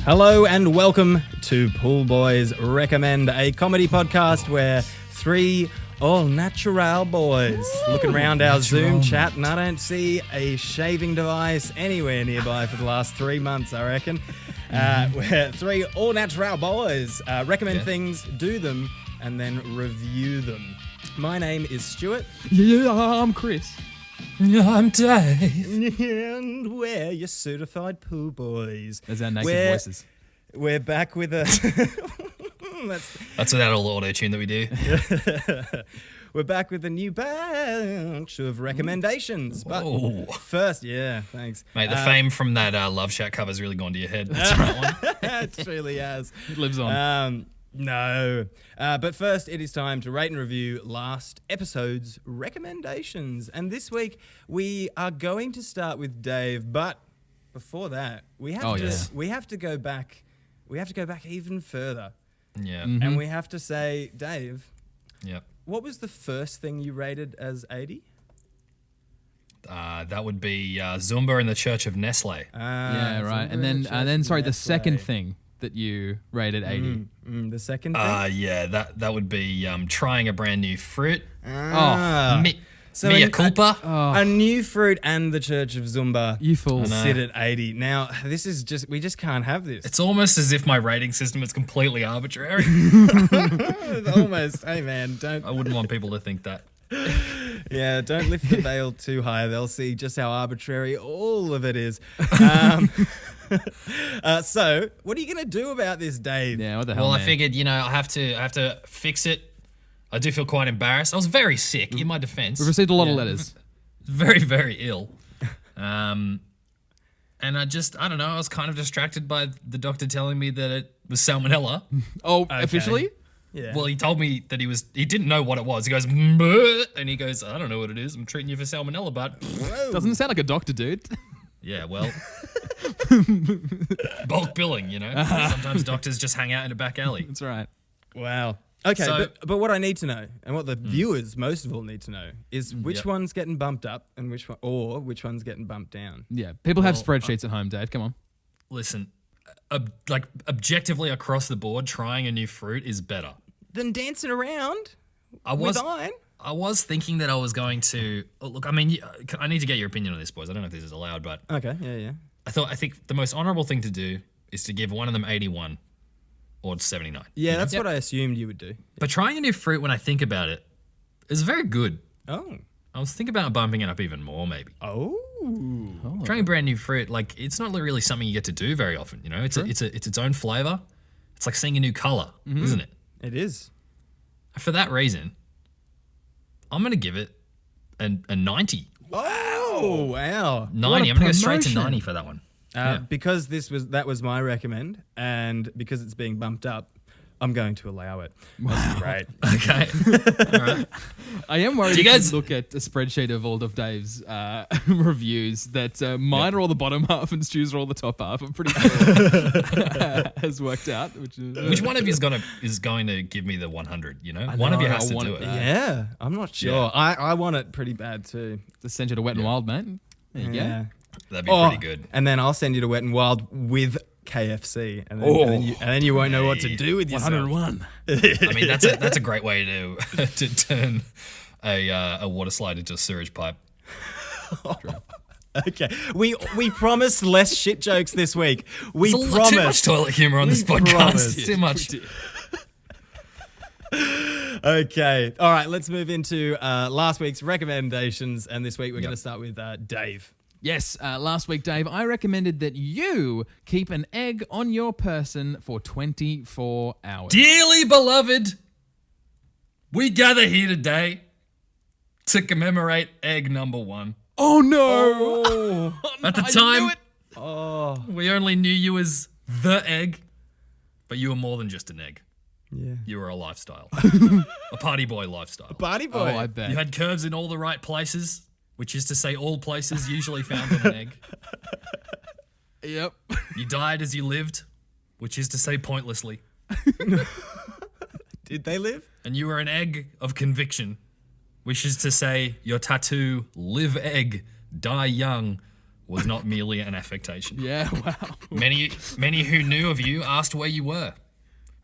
Hello and welcome to Pool Boys Recommend, a comedy podcast where three all-natural boys looking around our Zoom chat, and I don't see a shaving device anywhere nearby for the last 3 months, I reckon. Where three all-natural boys recommend things, do them, and then review them. My name is Stuart. Yeah, I'm Chris. Yeah, I'm Dave. And we're your certified pool boys. There's our naked voices. We're back with a... That's without all auto-tune that we do. We're back with a new batch of recommendations. But first, thanks. Mate, the fame from that Love Shack cover's really gone to your head. That's the right one. It really has. It lives on. No. But first, it is time to rate and review last episode's recommendations. And this week, we are going to start with Dave. But before that, we have to go back. We have to go back even further. Yeah. Mm-hmm. And we have to say, Dave, Yep. what was the first thing you rated as 80? That would be Zumba in the Church of Nestle. Yeah, right. And then, the second thing that you rated 80. The second thing? Yeah, that would be trying a brand new fruit. So Mea culpa. A new fruit and the Church of Zumba You fool. sit at 80. Now, this is we just can't have this. It's almost as if my rating system is completely arbitrary. Almost. Hey, man, don't. I wouldn't want people to think that. Yeah, don't lift the veil too high. They'll see just how arbitrary all of it is. So, what are you going to do about this, Dave? Yeah, what the hell, Well, man? I figured, I have to fix it. I do feel quite embarrassed. I was very sick, in my defense. We've received a lot of letters. Very, very ill. And I don't know, I was kind of distracted by the doctor telling me that it was salmonella. Oh, officially? Yeah. Well, he told me that he didn't know what it was. He goes, "Bleh," and he goes, I don't know what it is. I'm treating you for salmonella, but Doesn't sound like a doctor, dude. yeah, well, bulk billing, Sometimes doctors just hang out in a back alley. That's right. Wow. Okay, So- but what I need to know, and what the viewers most of all need to know, is which one's getting bumped up and which one's getting bumped down. Yeah, people have spreadsheets at home, Dave. Come on. Listen, objectively across the board, trying a new fruit is better. Then dancing around I was thinking that I was going to look. I mean, I need to get your opinion on this, boys. I don't know if this is allowed, but Okay, yeah. I think the most honourable thing to do is to give one of them 81 or 79. Yeah, that's what I assumed you would do. But trying a new fruit, when I think about it, is very good. Oh. I was thinking about bumping it up even more, maybe. Oh. Trying a brand new fruit, it's not really something you get to do very often. It's its own flavour. It's like seeing a new colour, isn't it? It is. For that reason, I'm going to give it a 90. Oh, wow. 90. I'm going to go straight to promotion. 90 for that one. Because that was my recommend, and because it's being bumped up, I'm going to allow it. That's great. Okay. All right. I am worried Do you if guys- you look at a spreadsheet of all of Dave's reviews that mine are all the bottom half and Stu's are all the top half. I'm pretty sure has worked out. Which one of you is going to give me the 100, One of you has to do it. Yeah, I'm not sure. Yeah. I want it pretty bad too. Just send you to Wet and Wild, mate. There you go. That'd be pretty good. And then I'll send you to Wet and Wild with KFC, and then you won't know what to do with yourself. 101. I mean, that's a great way to turn a water slide into a sewage pipe. Okay, we promised less shit jokes this week. We There's promised. too much toilet humor on this podcast. promised. Too much. Okay, all right. Let's move into last week's recommendations, and this week we're going to start with Dave. Yes, last week, Dave, I recommended that you keep an egg on your person for 24 hours. Dearly beloved, we gather here today to commemorate egg number 1. Oh, no. At the I time, knew it. we only knew you as the egg, but you were more than just an egg. Yeah, You were a lifestyle, a party boy lifestyle. party boy. Oh, I bet. You had curves in all the right places, which is to say all places usually found in an egg. Yep. You died as you lived, which is to say pointlessly. Did they live? And you were an egg of conviction, which is to say your tattoo, live egg, die young, was not merely an affectation. Yeah, wow. Many who knew of you asked where you were.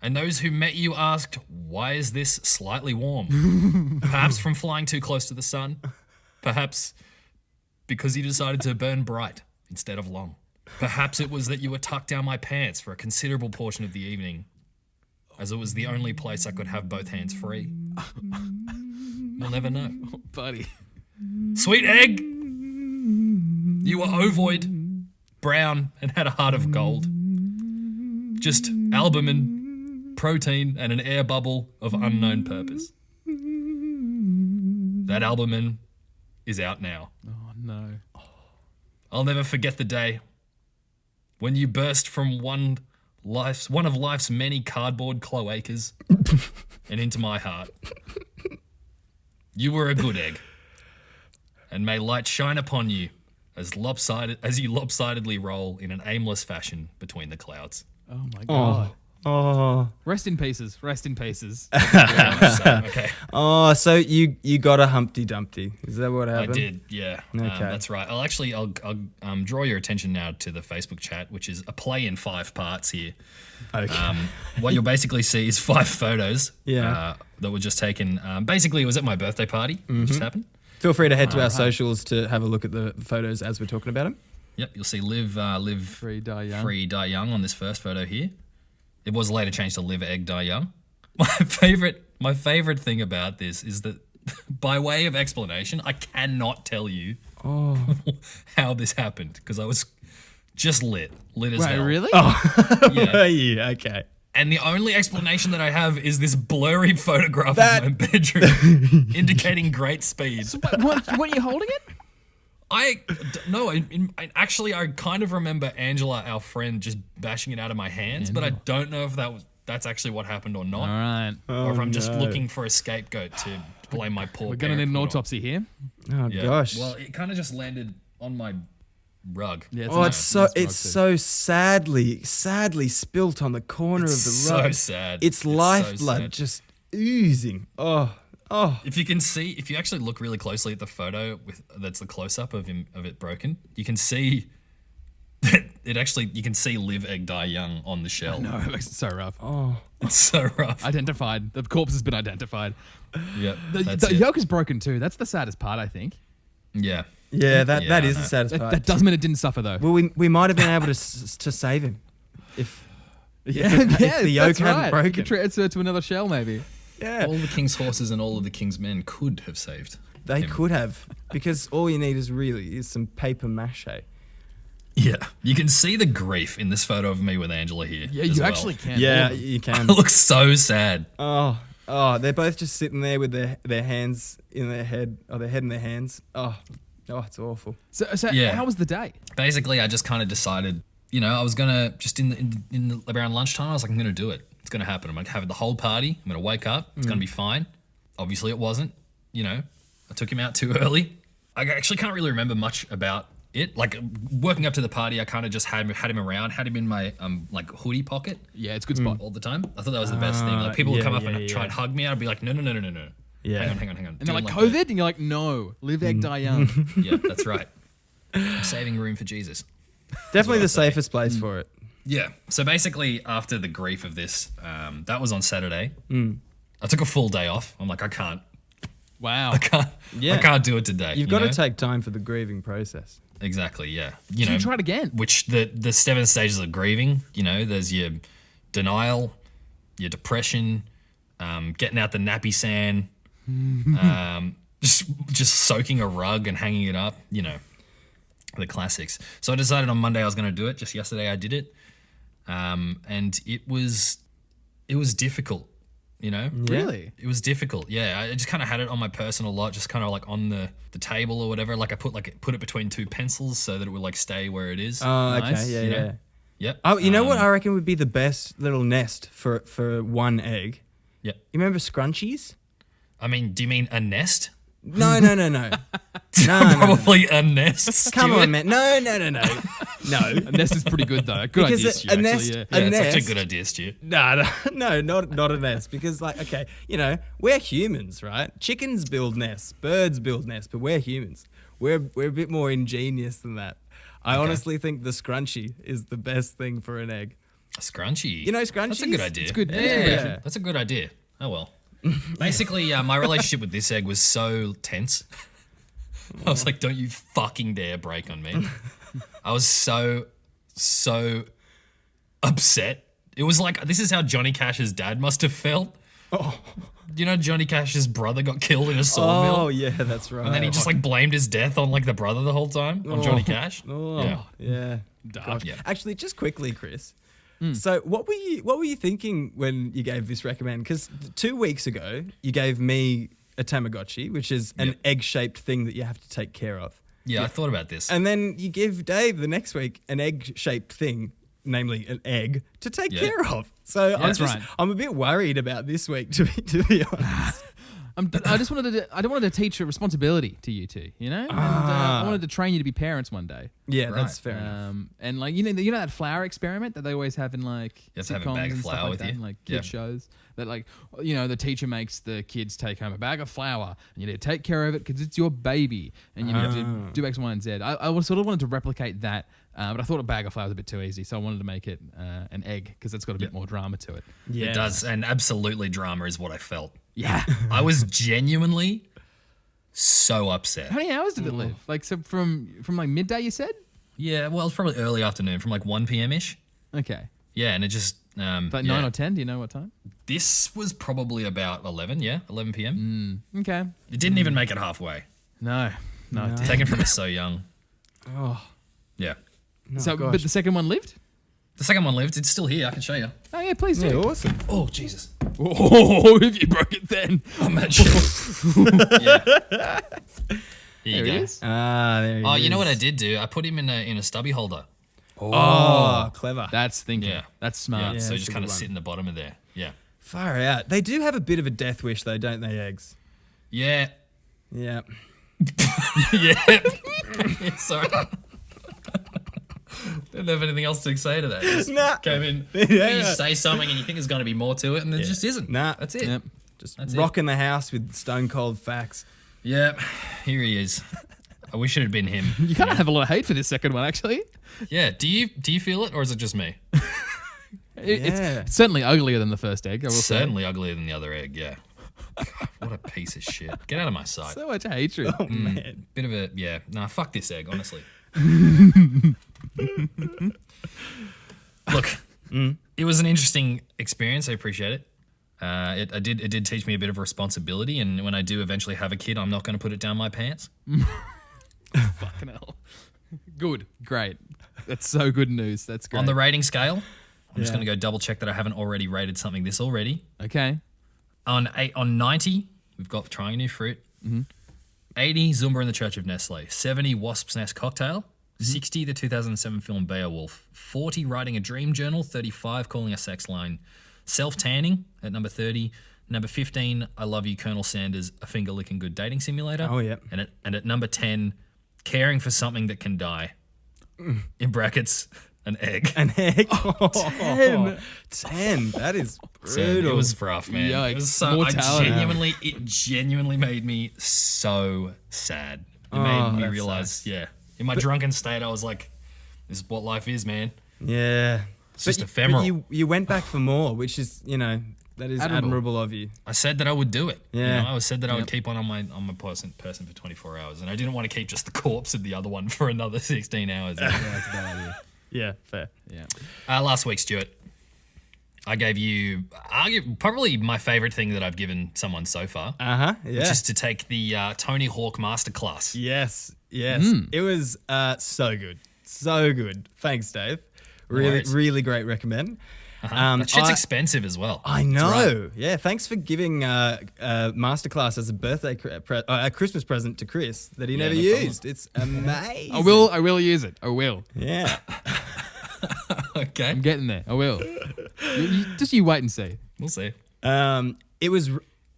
And those who met you asked, why is this slightly warm? Perhaps from flying too close to the sun. Perhaps because you decided to burn bright instead of long. Perhaps it was that you were tucked down my pants for a considerable portion of the evening, as it was the only place I could have both hands free. You'll never know. Oh, buddy. Sweet egg! You were ovoid, brown, and had a heart of gold. Just albumin, protein, and an air bubble of unknown purpose. That albumin is out now. Oh, no. I'll never forget the day when you burst from one of life's many cardboard cloacas and into my heart. You were a good egg, and may light shine upon you as you lopsidedly roll in an aimless fashion between the clouds. Oh, my God. Oh. Rest in pieces. Rest in pieces. Okay. Oh, so you got a Humpty Dumpty. Is that what I happened? did, yeah. Okay. That's right. I'll draw your attention now to the Facebook chat, which is a play in 5 parts here. Okay. What you'll basically see is 5 photos Yeah. that were just taken. Basically, it was at my birthday party. It just happened. Feel free to head to our socials to have a look at the photos as we're talking about them. Yep, you'll see live Free, die young. free, die young on this first photo here. It was later changed to live, egg, die young. My favorite thing about this is that, by way of explanation, I cannot tell you how this happened because I was just lit as Wait, hell. really? Yeah. Yeah, okay. And the only explanation that I have is this blurry photograph of my bedroom indicating great speed. Weren't you holding it? Actually, I kind of remember Angela, our friend, just bashing it out of my hands, but I don't know if that's actually what happened or not. All right. Or if I'm just looking for a scapegoat to blame my poor We're going to need an parent on. autopsy here. Oh, Yeah. gosh. Well, it kind of just landed on my rug. Yeah, Oh, it's so sadly spilt on the corner It's of the rug. so sad. It's so lifeblood sad. just oozing. Oh. If you actually look really closely at the photo that's the close-up of it broken, you can see that you can see live, egg, die young on the shell. No, it makes it so rough. Oh. It's so rough. Identified. The corpse has been identified. Yep. The yolk is broken too. That's the saddest part, I think. Yeah. Yeah, that Yeah, is I the know. saddest part. That doesn't mean it didn't suffer though. Well, we might have been able to save him if yeah, if the yolk that's hadn't right. broken. You could transfer to another shell maybe. Yeah, All the king's horses and all of the king's men could have saved. they him. could have, because all you need is some paper mache. Yeah. You can see the grief in this photo of me with Angela here. Yeah, as you well. actually can. Yeah, All of them. you It can. looks so sad. Oh, they're both just sitting there with their hands in their head, or their head in their hands. Oh, it's awful. So Yeah. how was the day? Basically, I just kind of decided, I was gonna just around lunchtime. I was like, I'm gonna do it. It's gonna happen. I'm gonna have the whole party. I'm gonna wake up. It's gonna be fine. Obviously, it wasn't. I took him out too early. I actually can't really remember much about it. Like working up to the party, I kind of just had him around, had him in my like hoodie pocket Yeah, it's a good spot. all the time. I thought that was the best thing. Like people would yeah, come up yeah, and try and hug me. I'd be like, no. Yeah. Hang on. And they're like, Doing COVID? And you're like, no. Live, egg, die young. Yeah, that's right. I'm saving room for Jesus. Definitely the I'd say. safest place for it. Yeah. So basically, after the grief of this, that was on Saturday. I took a full day off. I'm like, I can't Wow. Yeah. I can't do it today. You've got to take time for the grieving process. Exactly. Yeah. So you tried again. Which the 7 stages of grieving. There's your denial, your depression, getting out the nappy sand, just soaking a rug and hanging it up. The classics. So I decided on Monday I was going to do it. Just yesterday I did it, and it was difficult. Really? It was difficult. Yeah, I just kind of had it on my personal lot, just kind of like on the table or whatever. Like I put it between 2 pencils so that it would like stay where it is. Oh, okay. Nice. Yeah, You know? yeah. Yep. Oh, you know what I reckon would be the best little nest for one egg? Yep. You remember scrunchies? I mean, do you mean a nest? No. No. Probably a nest. Come Stuart. on, man. No. No. A nest is pretty good though. Good Because idea, a Stu, actually, nest- yeah. Yeah, a it's such a nest- good idea, Stu. No, not a nest. Because, like, okay, we're humans, right? Chickens build nests, birds build nests, but we're humans. We're a bit more ingenious than that. I honestly think the scrunchie is the best thing for an egg. A scrunchie. You know scrunchies? That's a good idea. It's good. Yeah. That's a good idea. Oh, well. Basically, my relationship with this egg was so tense. I was like, don't you fucking dare break on me. I was so upset. It was like, this is how Johnny Cash's dad must have felt. Oh. You know, Johnny Cash's brother got killed in a sawmill. Oh, yeah, that's right. And then he just like blamed his death on like the brother the whole time, on Johnny Cash. Oh, yeah. Dark. Yeah. Actually, just quickly, Chris. So what were you thinking when you gave this recommend? Because 2 weeks ago, you gave me a Tamagotchi, which is an egg-shaped thing that you have to take care of. Yeah, I thought about this. And then you give Dave the next week an egg-shaped thing, namely an egg, to take care of. So I'm a bit worried about this week, to be honest. I just wanted to. I wanted to teach a responsibility to you two, you know. And I wanted to train you to be parents one day. Yeah, that's fair enough. And like you know that flour experiment that they always have in like You have to have a sitcoms bag of and stuff flour like with that, you. like kid shows. That like the teacher makes the kids take home a bag of flour and you need to take care of it because it's your baby and you need to do X, Y, and Z. I sort of wanted to replicate that, but I thought a bag of flour was a bit too easy, so I wanted to make it an egg because it's got a bit more drama to it. Yeah. It does, and absolutely drama is what I felt. Yeah. I was genuinely so upset. How many hours did it live? Like so from like midday, you said? Yeah, well, it's probably early afternoon, from like 1 p.m.-ish. Okay. Yeah, and it just... Like 9 or 10? Do you know what time? This was probably about 11 p.m. Okay. It didn't even make it halfway. No. Taken from us so young. Oh, Yeah. no, So, gosh. but the second one lived? The second one lived. It's still here. I can show you. Oh yeah, please do. Yeah, awesome. Oh, Jesus. Oh, if you broke it then. I'm not sure. Yeah. Here There you it go. is. There he Oh, is. you know what I did do? I put him in a stubby holder. Oh, clever. That's thinking. Yeah. That's smart. Yeah, so that's just a kind good of one. sit in the bottom of there. Yeah. Far out. They do have a bit of a death wish, though, don't they, eggs? Yeah. Yeah. Yeah. Sorry. Didn't have anything else to say to that. Just Nah. came in. Yeah. You say something and you think there's going to be more to it, and there just isn't. Nah. That's it. Yep. Just That's it. rocking the house with stone cold facts. Yeah. Here he is. I wish it had been him. You kind of have a lot of hate for this second one, actually. Yeah. Do you feel it, or is it just me? It's certainly uglier than the first egg. I will say. Certainly uglier than the other egg. Yeah. God, what a piece of shit. Get out of my sight. So much hatred. Oh, man. Bit of a Nah, fuck this egg. Honestly. Look, it was an interesting experience. I appreciate it. It did teach me a bit of responsibility, and when I do eventually have a kid, I'm not going to put it down my pants. Fucking hell. Good. Great. That's so good news. That's great. On the rating scale, I'm just Yeah. going to go double check that I haven't already rated something this already. Okay. On 90, we've got Trying New Fruit. 80, Zumba in the Church of Nestle. 70, Wasp's Nest Cocktail. 60, the 2007 film Beowulf. 40, Writing a Dream Journal. 35, Calling a Sex Line. Self-Tanning at number 30. Number 15, I Love You, Colonel Sanders, A Finger-Licking Good Dating Simulator. Oh, yeah. And at number 10, Caring for Something That Can Die. In brackets, an egg. An egg. 10. 10. That is brutal. It was rough, man. Yikes. It was so, Mortality. it genuinely made me so sad. It made me that realize, in my drunken state, I was like, this is what life is, man. Yeah. It's just ephemeral. But you went back for more, which is, that is admirable of you. I said that I would do it. Yeah. I said that I would keep on my person for 24 hours, and I didn't want to keep just the corpse of the other one for another 16 hours. That's a bad idea. Yeah, fair. Yeah. Last week, Stuart, I gave you probably my favorite thing that I've given someone so far, Yeah. which is to take the Tony Hawk MasterClass. Yes. It was so good. So good. Thanks, Dave. Really, worries. really great recommend. That shit's expensive as well. I know. Right. Yeah, thanks for giving Masterclass as a birthday, a Christmas present to Chris that he never no problem. used. It's amazing. I will use it. I will. Yeah. Okay, I'm getting there. I will. Just you wait and see. we'll see. It was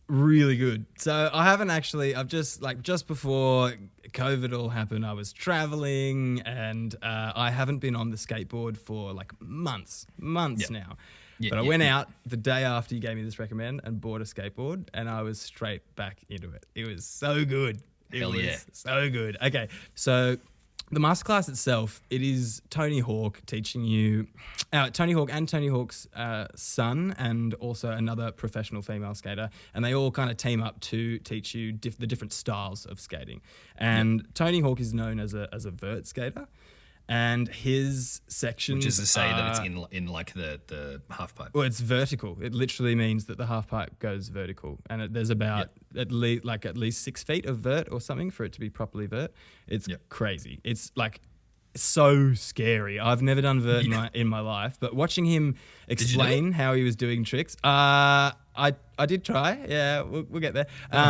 really good. So I've just before COVID all happened, I was traveling and I haven't been on the skateboard for like months now. Yeah, But I yeah, went yeah. out the day after you gave me this recommend and bought a skateboard and I was straight back into it. It was so good. It Hell was yeah. so good. Okay, so the masterclass itself, it is Tony Hawk teaching you, Tony Hawk and Tony Hawk's son, and also another professional female skater, and they all kind of team up to teach you the different styles of skating. And Tony Hawk is known as a vert skater, and his sections, which is to say that it's in like the half pipe. Well, it's vertical. It literally means that the half pipe goes vertical, and there's about at least 6 feet of vert or something for it to be properly vert. It's crazy. It's like so scary. I've never done vert in my life, but watching him explain how he was doing tricks, I did try. Yeah, we'll get there.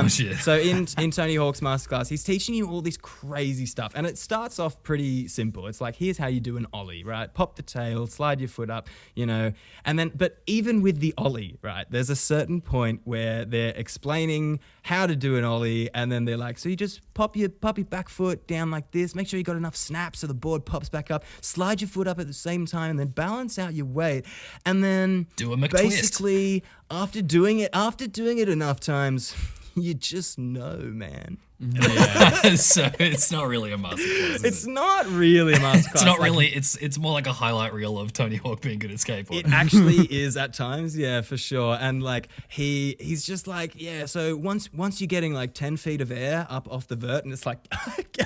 So in Tony Hawk's masterclass, he's teaching you all this crazy stuff, and it starts off pretty simple. It's like, here's how you do an ollie, right? Pop the tail, slide your foot up, and then, but even with the ollie, right, there's a certain point where they're explaining how to do an ollie, and then they're like, so you just pop your back foot down like this, make sure you got enough snaps so the board pops back up, slide your foot up at the same time, and then balance out your weight, and then do a McTwist. Basically, after doing it enough times, you just know, man. Yeah. So it's not really a masterclass. It's not really a masterclass. It's not really. It's more like a highlight reel of Tony Hawk being good at skateboarding. It actually is at times, yeah, for sure. And like he's just like, yeah. So once you're getting like 10 feet of air up off the vert, and it's like,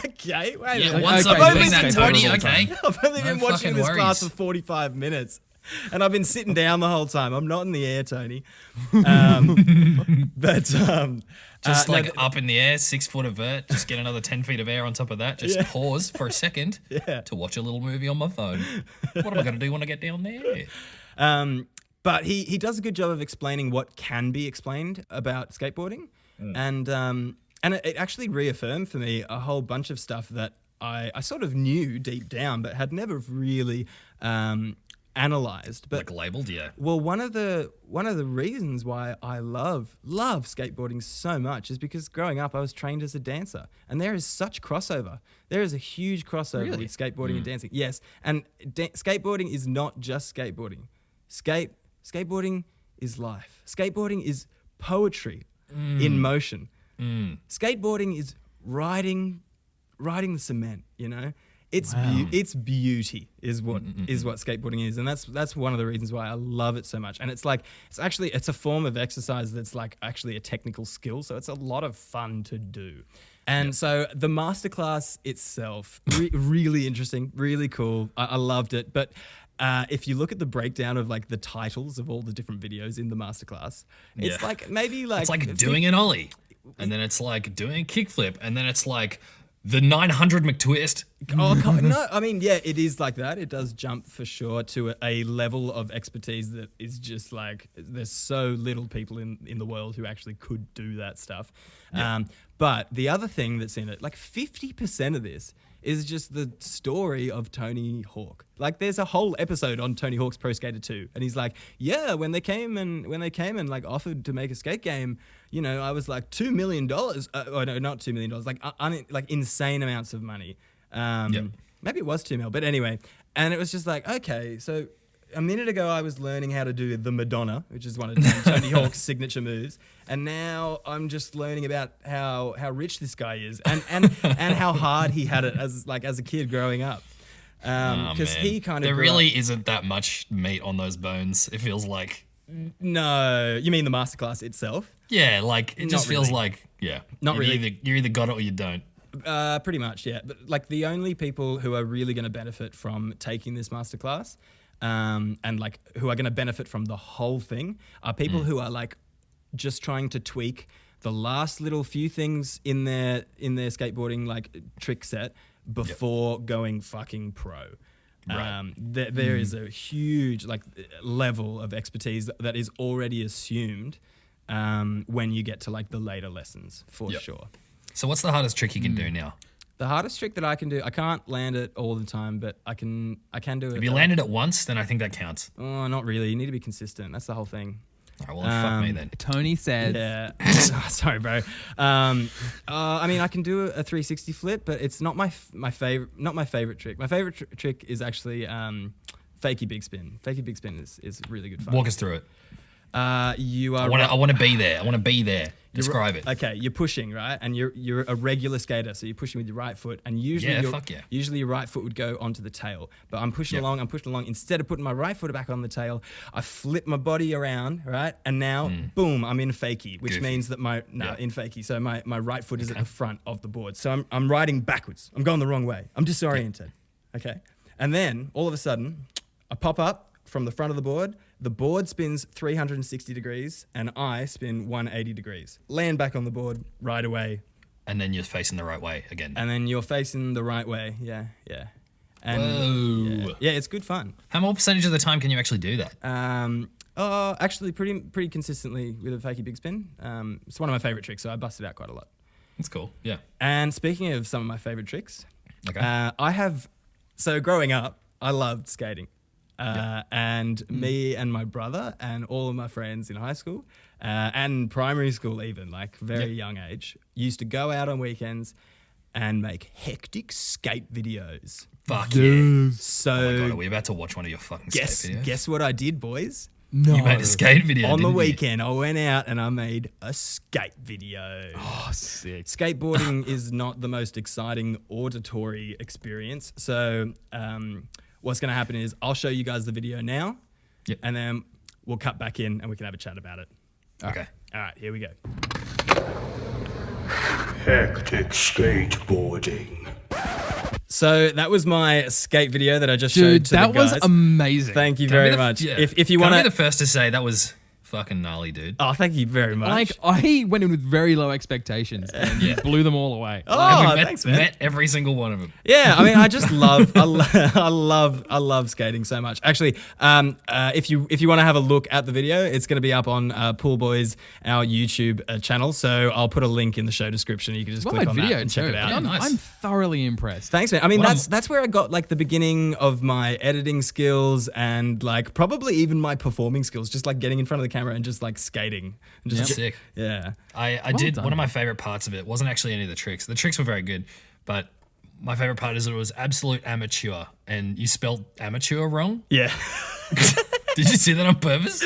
okay, wait. Yeah, once I'm doing that, Tony. Okay, I've only been watching this class for 45 minutes. And I've been sitting down the whole time. I'm not in the air, Tony. Just up in the air, 6 foot of vert, just get another 10 feet of air on top of that. Just pause for a second to watch a little movie on my phone. What am I going to do when I get down there? But he does a good job of explaining what can be explained about skateboarding. And it actually reaffirmed for me a whole bunch of stuff that I sort of knew deep down, but had never really analyzed. But like labeled, well, one of the reasons why I love skateboarding so much is because growing up I was trained as a dancer, and there is such crossover. There is a huge crossover with skateboarding and dancing. Yes, and skateboarding is not just skateboarding. Skateboarding is life. Skateboarding is poetry in motion. Skateboarding is riding the cement, It's beauty is what skateboarding is, and that's one of the reasons why I love it so much. And it's a form of exercise that's like actually a technical skill, so it's a lot of fun to do. And so the masterclass itself, really interesting, really cool. I loved it. But if you look at the breakdown of like the titles of all the different videos in the masterclass, it's like maybe like it's like doing an ollie, and then it's like doing a kickflip, and then it's like the 900 McTwist. Oh, no, I mean, yeah, it is like that. It does jump for sure to a level of expertise that is just like, there's so little people in the world who actually could do that stuff. Yeah. But the other thing that's in it, like 50% of this is just the story of Tony Hawk. Like there's a whole episode on Tony Hawk's Pro Skater 2, and he's like, yeah, when they came and like offered to make a skate game, I was like $2 million. Oh no, not $2 million. Like insane amounts of money. Maybe it was $2 million, but anyway. And it was just like, okay, so a minute ago I was learning how to do the Madonna, which is one of Tony Hawk's signature moves, and now I'm just learning about how rich this guy is and how hard he had it as a kid growing up. Because he kind of there really isn't that much meat on those bones. It feels like. No, you mean the masterclass itself? Yeah, like it just feels like not really. You either got it or you don't. Pretty much, yeah. But like the only people who are really going to benefit from taking this masterclass, and like who are going to benefit from the whole thing, are people who are like just trying to tweak the last little few things in their skateboarding like trick set before going fucking pro. Right. There is a huge like level of expertise that is already assumed when you get to like the later lessons for sure. So what's the hardest trick you can do now? The hardest trick that I can do, I can't land it all the time, but I can do it. If you landed it once, then I think that counts. Oh, not really. You need to be consistent. That's the whole thing. All right, well, fuck me then. Tony says. Yeah. Sorry, bro. I mean, I can do a 360 flip, but it's not my favorite. Not my favorite trick. My favorite trick is actually fakie big spin. Fakie big spin is really good fun. Walk us through it. You are. I want to be there. I want to be there. Describe it. Okay, you're pushing, right? And you're a regular skater, so you're pushing with your right foot, and usually usually your right foot would go onto the tail. But I'm pushing along. Instead of putting my right foot back on the tail, I flip my body around, right? And now, boom, I'm in fakie, which means that in fakie. So my right foot is at the front of the board. So I'm riding backwards. I'm going the wrong way. I'm disoriented. Okay, and then all of a sudden, I pop up from the front of the board. The board spins 360 degrees and I spin 180 degrees. Land back on the board right away. And then you're facing the right way again. And then you're facing the right way. Yeah. And Whoa. Yeah, it's good fun. How more percentage of the time can you actually do that? Actually pretty consistently with a fakie big spin. It's one of my favorite tricks, so I bust it out quite a lot. That's cool. Yeah. And speaking of some of my favorite tricks, Okay. So growing up, I loved skating. And me and my brother and all of my friends in high school and primary school even, like very young age, used to go out on weekends and make hectic skate videos. Fuck yeah. So Oh my God, are we about to watch one of your fucking skate videos? Guess what I did, boys? No. You made a skate video, On the didn't you? weekend, I went out and I made a skate video. Oh, sick. Skateboarding is not the most exciting auditory experience. So what's going to happen is I'll show you guys the video now, and then we'll cut back in and we can have a chat about it. Okay. All right, here we go. Hectic skateboarding. So that was my skate video that I just showed Dude, to the that was guys. amazing. Thank you Can I be very the- much. yeah. If you Can I want be to... the first to say that was fucking gnarly, dude. Oh, thank you very much. Like, I went in with very low expectations and you blew them all away. Oh, And we thanks, man. met every single one of them. Yeah, I mean, I just love, I love skating so much. Actually, if you want to have a look at the video, it's going to be up on Pool Boys, our YouTube channel. So I'll put a link in the show description. You can just Well, click my on video that and check too. it out. Yeah, nice. I'm thoroughly impressed. Thanks, man. I mean, Well, that's where I got like the beginning of my editing skills and like probably even my performing skills. Just like getting in front of the camera and just like skating. And just Sick. Yeah. I did done. one of my favorite parts of it wasn't actually any of the tricks. The tricks were very good, but my favorite part is that it was absolute amateur, and you spelled amateur wrong. Yeah. Did you see that on purpose?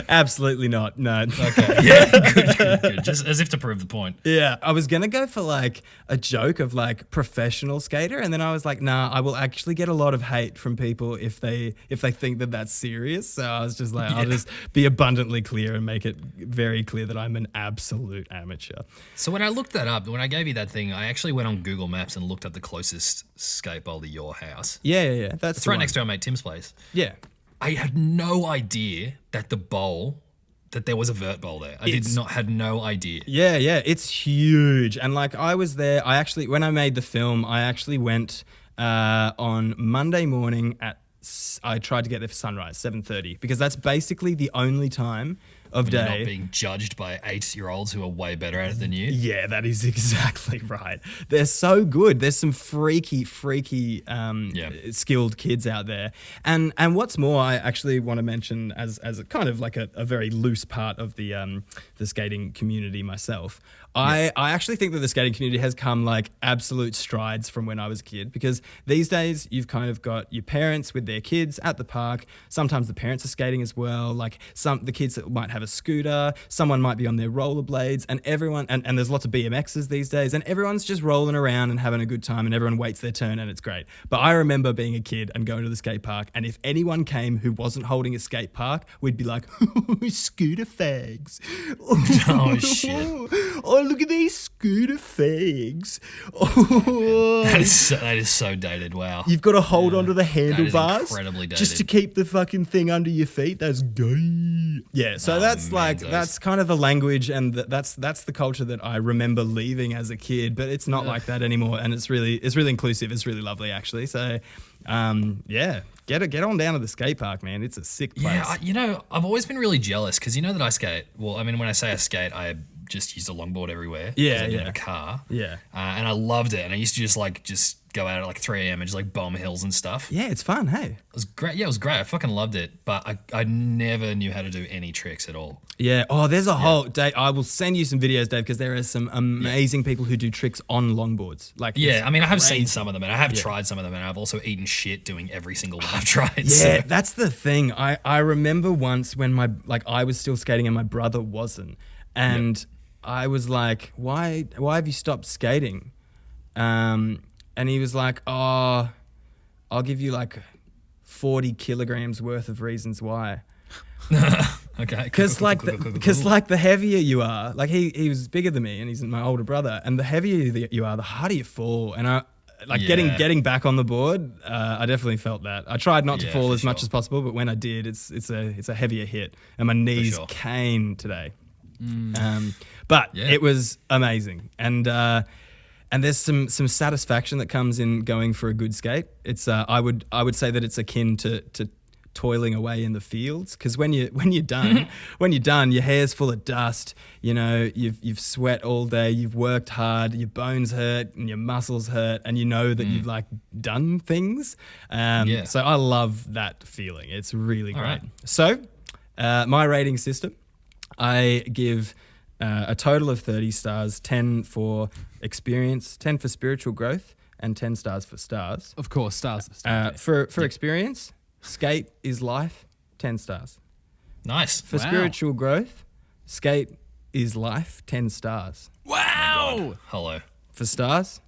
Absolutely not. No. Okay. Yeah. Good. Just as if to prove the point. Yeah, I was gonna go for like a joke of like professional skater, and then I was like, nah, I will actually get a lot of hate from people if they think that that's serious. So I was just like, I'll just be abundantly clear and make it very clear that I'm an absolute amateur. So when I looked that up, when I gave you that thing, I actually went on Google Maps and looked up the closest skate bowl to your house. Yeah. That's It's the right one. next to our mate Tim's place. Yeah. I had no idea that that there was a vert bowl there. Had no idea. Yeah, it's huge. And like I was there, when I made the film, I actually went on Monday morning I tried to get there for sunrise, 7:30, because that's basically the only time of You're day. not being judged by 8-year-olds who are way better at it than you. Yeah, that is exactly right. They're so good. There's some freaky, skilled kids out there. And what's more, I actually want to mention as a kind of like a very loose part of the skating community myself. I actually think that the skating community has come like absolute strides from when I was a kid, because these days you've kind of got your parents with their kids at the park. Sometimes the parents are skating as well. Like the kids might have a scooter, someone might be on their rollerblades, and everyone and there's lots of BMXs these days, and everyone's just rolling around and having a good time, and everyone waits their turn, and it's great. But I remember being a kid and going to the skate park, and if anyone came who wasn't holding a skate park, we'd be like, scooter fags. Oh, shit. Oh, look at these scooter fags. Oh. That is so dated. Wow. You've got to hold onto the handlebars incredibly dated. just to keep the fucking thing under your feet. That's gay. Yeah, so that's kind of the language, and that's the culture that I remember leaving as a kid. But it's not like that anymore, and it's really inclusive. It's really lovely, actually. So, get on down to the skate park, man. It's a sick place. Yeah, I've always been really jealous because you know that I skate. Well, I mean, when I say I skate, I just used a longboard everywhere. Yeah, 'cause I didn't yeah. have a car. Yeah. And I loved it. And I used to just go out at like 3 a.m. and just like bomb hills and stuff. Yeah, it's fun. Hey. It was great. Yeah, it was great. I fucking loved it. But I never knew how to do any tricks at all. Yeah. Oh, there's a whole Dave. I will send you some videos, Dave, because there are some amazing people who do tricks on longboards. Like, Yeah, it's I mean, I have crazy. seen some of them and I have tried some of them and I've also eaten shit doing every single one I've tried. Yeah, so. that's the thing. I remember once when I was still skating and my brother wasn't, and I was like, why have you stopped skating? And he was like, oh, I'll give you like 40 kilograms worth of reasons why. Okay. Because the heavier you are, like he was bigger than me and he's my older brother, and the heavier you are, the harder you fall. And I getting back on the board, I definitely felt that. I tried not to fall as much as possible, but when I did, it's a heavier hit, and my knees came today. But it was amazing, and there's some satisfaction that comes in going for a good skate. It's I would say that it's akin to toiling away in the fields, because when you're done, your hair's full of dust. You know, you've sweat all day, you've worked hard, your bones hurt and your muscles hurt, and you know that you've like done things. So I love that feeling. It's really great. Right. So my rating system, I give a total of 30 stars, 10 for experience, 10 for spiritual growth, and 10 stars for stars. Of course, stars. For experience, skate is life, 10 stars. Nice. For spiritual growth, skate is life, 10 stars. Wow. Hello. For stars,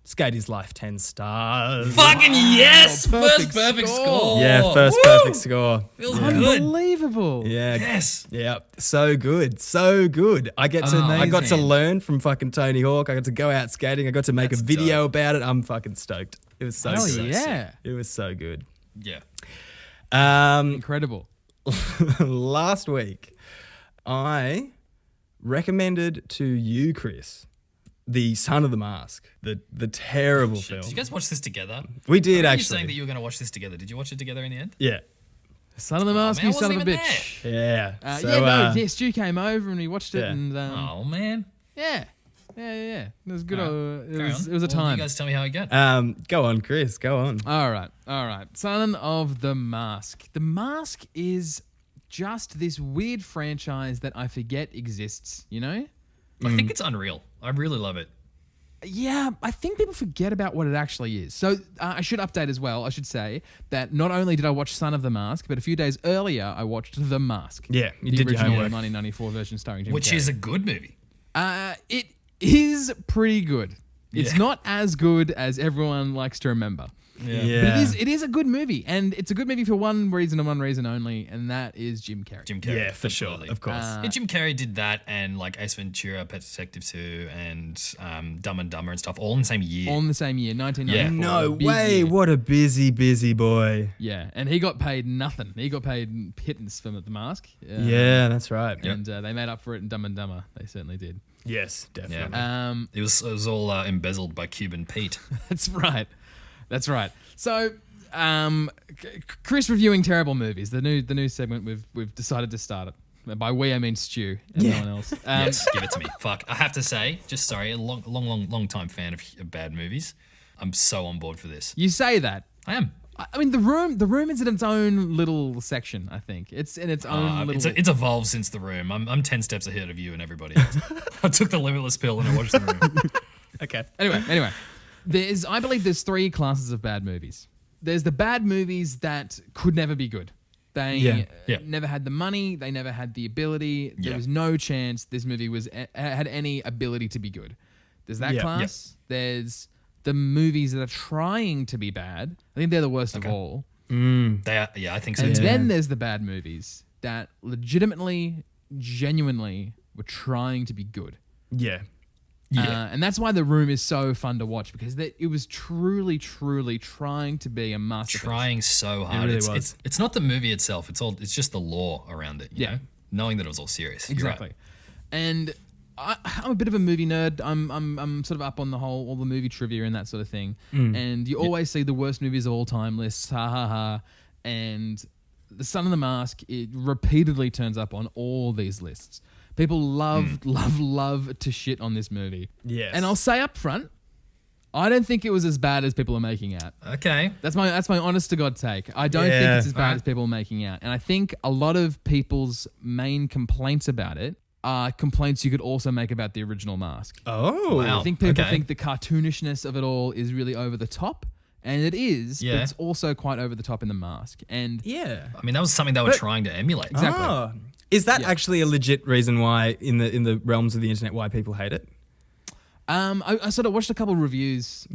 skate is life, 10 stars. Fucking yes! Perfect First perfect score. score. Yeah, first perfect score. Feels good. Unbelievable. Yeah. Yes. Yeah. So good. So good. I got to Amazing. learn from fucking Tony Hawk. I got to go out skating. I got to make That's a video dope. about it. I'm fucking stoked. It was so Hell good. yeah. It was so good. Yeah. Incredible. Last week, I recommended to you, Chris, The Son of the Mask, the terrible film. Did you guys watch this together? We did, You actually. saying that you were going to watch this together. Did you watch it together in the end? Yeah. Son of the Mask, man, you I son of a wasn't even bitch. Yeah. Stu came over and we watched it, Yeah. and Oh man. yeah. It was good. Carry on. It was a Well, time. You guys tell me how it went. Go on, Chris. Go on. All right. Son of the Mask. The Mask is just this weird franchise that I forget exists, you know? I think it's unreal. I really love it. Yeah, I think people forget about what it actually is. So I should update as well. I should say that not only did I watch Son of the Mask, but a few days earlier I watched The Mask. Yeah, you the did your original homework. 1994 version starring Jim Which Carrey. is a good movie. It is pretty good. It's Yeah. not as good as everyone likes to remember. Yeah. But it is a good movie, and it's a good movie for one reason and one reason only, and that is Jim Carrey. Jim Carrey. Yeah, for sure. absolutely. Of course. Yeah, Jim Carrey did that and like Ace Ventura, Pet Detective 2, and Dumb and Dumber and stuff all in the same year. All in the same year, 1994. no Big way. year. What a busy boy. Yeah, and he got paid nothing. He got paid pittance for The Mask. Yeah, that's right. And they made up for it in Dumb and Dumber. They certainly did. Yes, definitely. Yeah. It was all embezzled by Cuban Pete. That's right. So, Chris reviewing terrible movies. The new segment we've decided to start it. By we I mean Stu and no one else. Yes, give it to me. Fuck. I have to say, a long time fan of bad movies. I'm so on board for this. You say that. I am. I mean, the room is in its own little section. I think it's in its own little. It's evolved since The Room. I'm 10 steps ahead of you and everybody else. I took the limitless pill and I watched The Room. Okay. Anyway, I believe there's three classes of bad movies. There's the bad movies that could never be good. They never had the money. They never had the ability. There was no chance this movie had any ability to be good. There's that class. There's the movies that are trying to be bad. I think they're the worst of all. They are, I think so And too. then there's the bad movies that legitimately, genuinely were trying to be good. Yeah. And that's why The Room is so fun to watch, because it was truly trying to be a masterpiece. Trying so hard. really was. It's not the movie itself. It's just the lore around it. You know? Knowing that it was all serious. Exactly. You're right. And I'm a bit of a movie nerd. I'm sort of up on all the movie trivia and that sort of thing. And you always see the worst movies of all time lists. Ha ha ha. And The Son of the Mask, it repeatedly turns up on all these lists. People love to shit on this movie. Yes. And I'll say up front, I don't think it was as bad as people are making out. Okay. That's my honest to God take. I don't think it's as bad as people are making out. And I think a lot of people's main complaints about it are complaints you could also make about the original Mask. Oh. Wow. I think people Okay. think the cartoonishness of it all is really over the top. And it is, Yeah. but it's also quite over the top in The Mask. And Yeah. I mean, that was something they were trying to emulate. Exactly. Oh. Is that actually a legit reason why, in the realms of the internet, why people hate it? I sort of watched a couple of reviews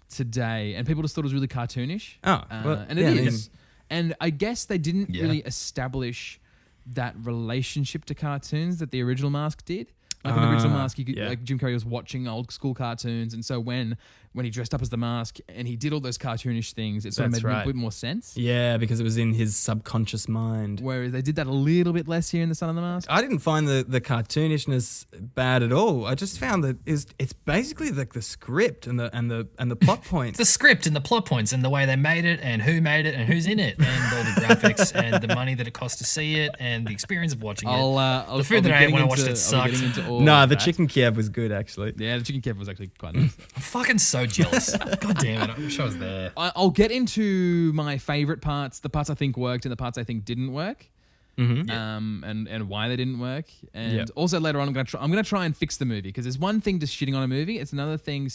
today, and people just thought it was really cartoonish. Oh, and it is. And I guess they didn't really establish that relationship to cartoons that the original Mask did. Like in the original Mask, like Jim Carrey was watching old school cartoons, and so when he dressed up as the Mask and he did all those cartoonish things, it sort of made a bit more sense. Yeah, because it was in his subconscious mind. Whereas they did that a little bit less here in The Son of the Mask. I didn't find the cartoonishness bad at all. I just found that it's basically like the script and the plot points. The script and the plot points and the way they made it and who made it and who's in it and all the graphics and the money that it cost to see it and the experience of watching it. The food that I ate when I watched it sucked. No, the chicken Kiev was good actually. Yeah, the chicken Kiev was actually quite nice. I'm fucking so jealous. God damn it. I wish I was there. I'll get into my favorite parts, the parts I think worked and the parts I think didn't work. And why they didn't work. And also later on, I'm gonna try and fix the movie, because there's one thing just shitting on a movie. It's another thing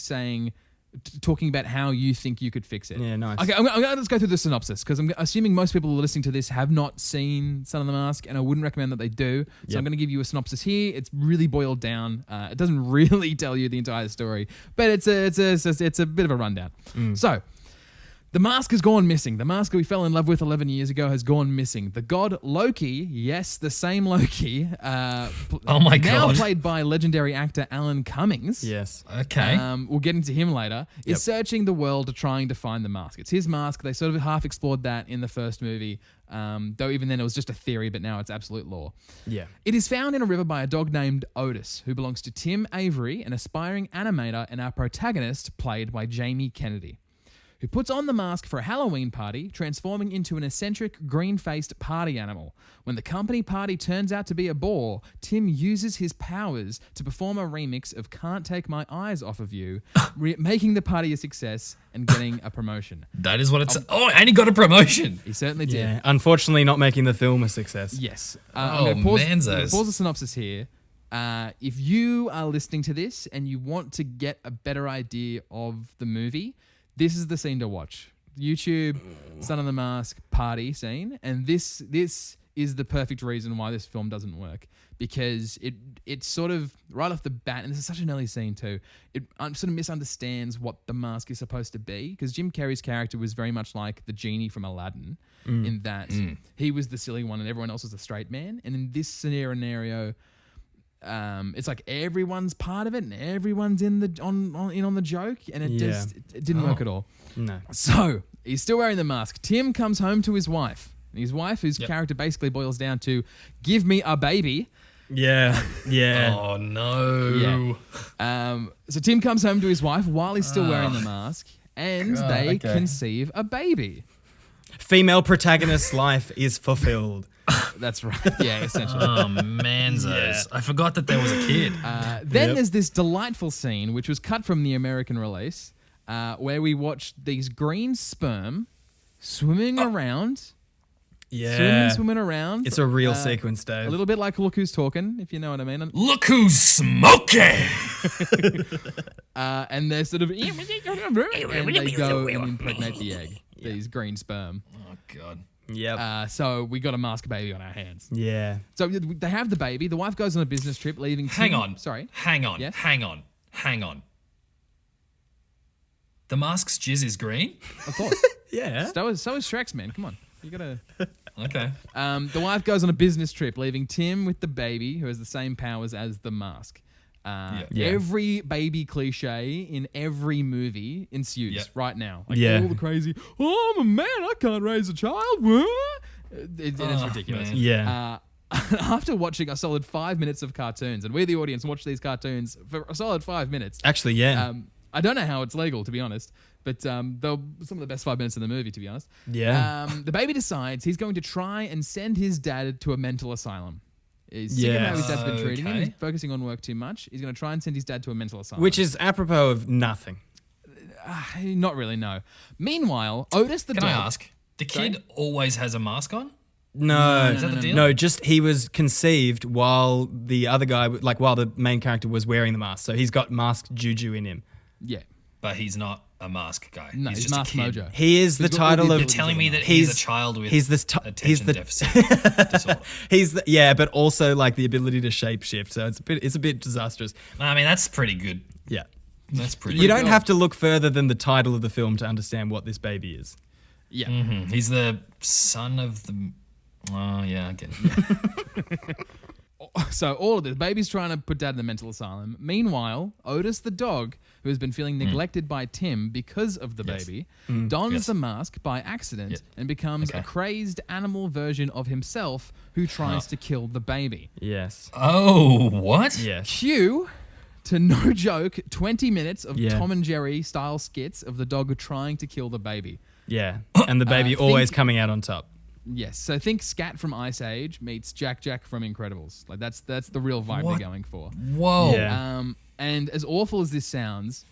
talking about how you think you could fix it. Yeah, nice. Okay, I'm gonna just go through the synopsis, because I'm assuming most people who are listening to this have not seen Son of the Mask, and I wouldn't recommend that they do. So I'm gonna give you a synopsis here. It's really boiled down. It doesn't really tell you the entire story, but it's a bit of a rundown. So, the Mask has gone missing. The Mask we fell in love with 11 years ago has gone missing. The god Loki, yes, the same Loki, oh my God, now played by legendary actor Alan Cummings. Yes. Okay. We'll get into him later. Is searching the world trying to find the Mask. It's his mask. They sort of half explored that in the first movie, though even then it was just a theory, but now it's absolute law. Yeah. It is found in a river by a dog named Otis, who belongs to Tim Avery, an aspiring animator, and our protagonist, played by Jamie Kennedy, who puts on the mask for a Halloween party, transforming into an eccentric, green-faced party animal. When the company party turns out to be a bore, Tim uses his powers to perform a remix of Can't Take My Eyes Off of You, making the party a success and getting a promotion. That is what it's... and he got a promotion. He certainly did. Yeah. Unfortunately, not making the film a success. Yes. I'm going to manzos. pause the synopsis here. If you are listening to this and you want to get a better idea of the movie, this is the scene to watch. YouTube, Son of the Mask party scene, and this is the perfect reason why this film doesn't work, because it sort of right off the bat, and this is such an early scene too, it sort of misunderstands what the mask is supposed to be, because Jim Carrey's character was very much like the genie from Aladdin in that he was the silly one and everyone else was the straight man, and in this scenario. It's like everyone's part of it and everyone's in on the joke, and it didn't work at all. No. So he's still wearing the mask. Tim comes home to his wife. And his wife, whose character basically boils down to "give me a baby." Yeah. Yeah. Oh no. Yeah. So Tim comes home to his wife while he's still wearing the mask, and they conceive a baby. Female protagonist's life is fulfilled. That's right. Yeah, essentially. Oh, manzos. Yeah. I forgot that there was a kid. Then there's this delightful scene, which was cut from the American release, where we watched these green sperm swimming around. Yeah. Swimming around. It's a real sequence, Dave. A little bit like Look Who's Talking, if you know what I mean. Look who's smoking! And they're sort of... and they go and impregnate the egg. These green sperm. Oh, God. Yep. So we got a mask baby on our hands. Yeah. So they have the baby. The wife goes on a business trip, leaving... Hang on. Sorry. Hang on. Yes? Hang on. The mask's jizz is green? Of course. Yeah. So is Shrek's, man. Come on. You gotta... Okay. The wife goes on a business trip, leaving Tim with the baby, who has the same powers as the mask. Every baby cliche in every movie ensues right now. Like all the crazy, I'm a man, I can't raise a child. It's ridiculous. Man. Yeah. After watching a solid 5 minutes of cartoons, and we, the audience, watch these cartoons for a solid 5 minutes. Actually, yeah. I don't know how it's legal, to be honest, but they're some of the best 5 minutes in the movie, to be honest. Yeah. The baby decides he's going to try and send his dad to a mental asylum. He's sick of how his dad's been treating him. He's focusing on work too much. He's going to try and send his dad to a mental asylum. Which is apropos of nothing. Not really, no. Meanwhile, Otis the dog... Can I ask, the kid always has a mask on? No. Is that the deal? No, just he was conceived while the other guy, while the main character was wearing the mask. So he's got mask juju in him. Yeah. But he's not a mask guy. No, he's he's just Mask a kid. Mojo. He is the He's got all the title of. You're abilities telling of me a that mask. he's a child with attention deficit disorder. He's but also like the ability to shapeshift. So it's a bit disastrous. I mean, that's pretty good. Yeah. That's pretty You good. don't have to look further than the title of the film to understand what this baby is. Yeah. He's the son of the... Oh, yeah, I get it. So all of this, baby's trying to put dad in the mental asylum. Meanwhile, Otis the dog, who has been feeling neglected by Tim because of the baby, dons the mask by accident and becomes a crazed animal version of himself who tries to kill the baby. Yes. Oh, what? Yes. Cue to, no joke, 20 minutes of Yeah. Tom and Jerry style skits of the dog trying to kill the baby. Yeah. And the baby always coming out on top. Yes, so think Scat from Ice Age meets Jack from Incredibles. Like that's the real vibe What? they're going for. Whoa. Yeah. And as awful as this sounds,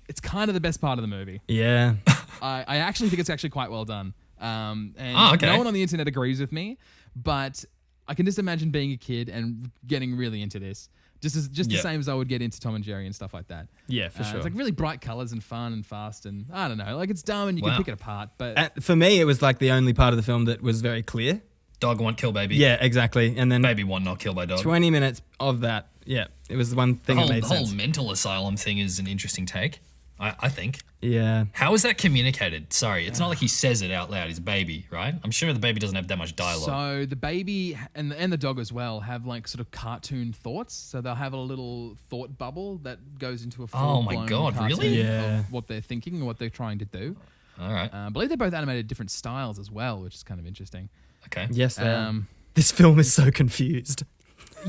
it's kind of the best part of the movie. Yeah. I actually think it's actually quite well done. And okay. no one on the internet agrees with me, but I can just imagine being a kid and getting really into this. Just the same as I would get into Tom and Jerry and stuff like that. Yeah, for sure. It's like really bright colors and fun and fast and I don't know, like it's dumb and you can pick it apart. But For me, it was like the only part of the film that was very clear. Dog want, kill baby. Yeah, exactly. And then Baby want, not kill by dog. 20 minutes of that. Yeah, it was the one thing that made The whole sense. mental asylum thing is an interesting take, I think. Yeah. How is that communicated? Sorry, it's not like he says it out loud. He's a baby, right? I'm sure the baby doesn't have that much dialogue. So the baby and the dog as well have like sort of cartoon thoughts. So they'll have a little thought bubble that goes into a Oh my full-blown God, cartoon really? Yeah. of what they're thinking and what they're trying to do. All right. I believe they're both animated different styles as well, which is kind of interesting. Okay. Yes, they are. Um, This film is so confused.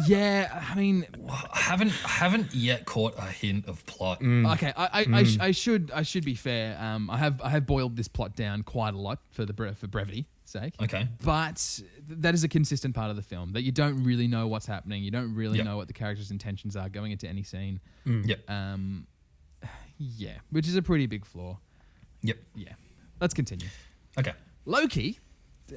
Yeah, I mean, Haven't yet caught a hint of plot. okay, I should be fair. I have boiled this plot down quite a lot for brevity's sake. Okay. But that is a consistent part of the film that you don't really know what's happening. You don't really know what the character's intentions are going into any scene. Yep. Yeah, which is a pretty big flaw. Yep. Yeah, let's continue. Okay. Loki,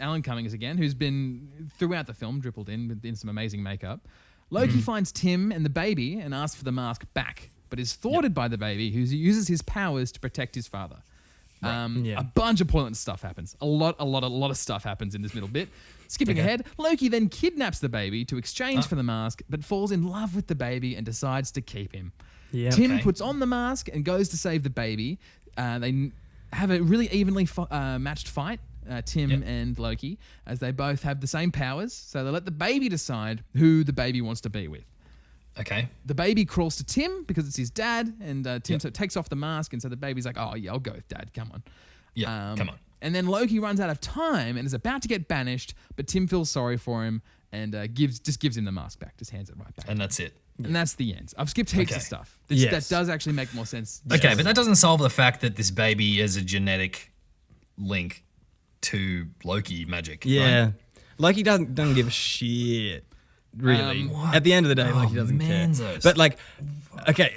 Alan Cummings again, who's been throughout the film dribbled in some amazing makeup. Loki finds Tim and the baby and asks for the mask back, but is thwarted by the baby, who uses his powers to protect his father. Yeah. A bunch of pointless stuff happens. A lot of stuff happens in this middle bit. Skipping ahead, Loki then kidnaps the baby to exchange for the mask, but falls in love with the baby and decides to keep him. Yeah. Tim puts on the mask and goes to save the baby. They have a really evenly matched fight, Tim and Loki, as they both have the same powers. So they let the baby decide who the baby wants to be with. Okay. The baby crawls to Tim because it's his dad, and Tim so takes off the mask, and so the baby's like, "Oh yeah, I'll go with Dad. Come on." Yeah. Come on. And then Loki runs out of time and is about to get banished, but Tim feels sorry for him and gives him the mask back, just hands it right back. And that's it. And that's the end. I've skipped heaps of stuff. That does actually make more sense. Okay, but that doesn't solve the fact that this baby is a genetic link to Loki magic. Yeah. Right? Loki doesn't give a shit. Really. At the end of the day, Loki doesn't care. manzos. But like, okay,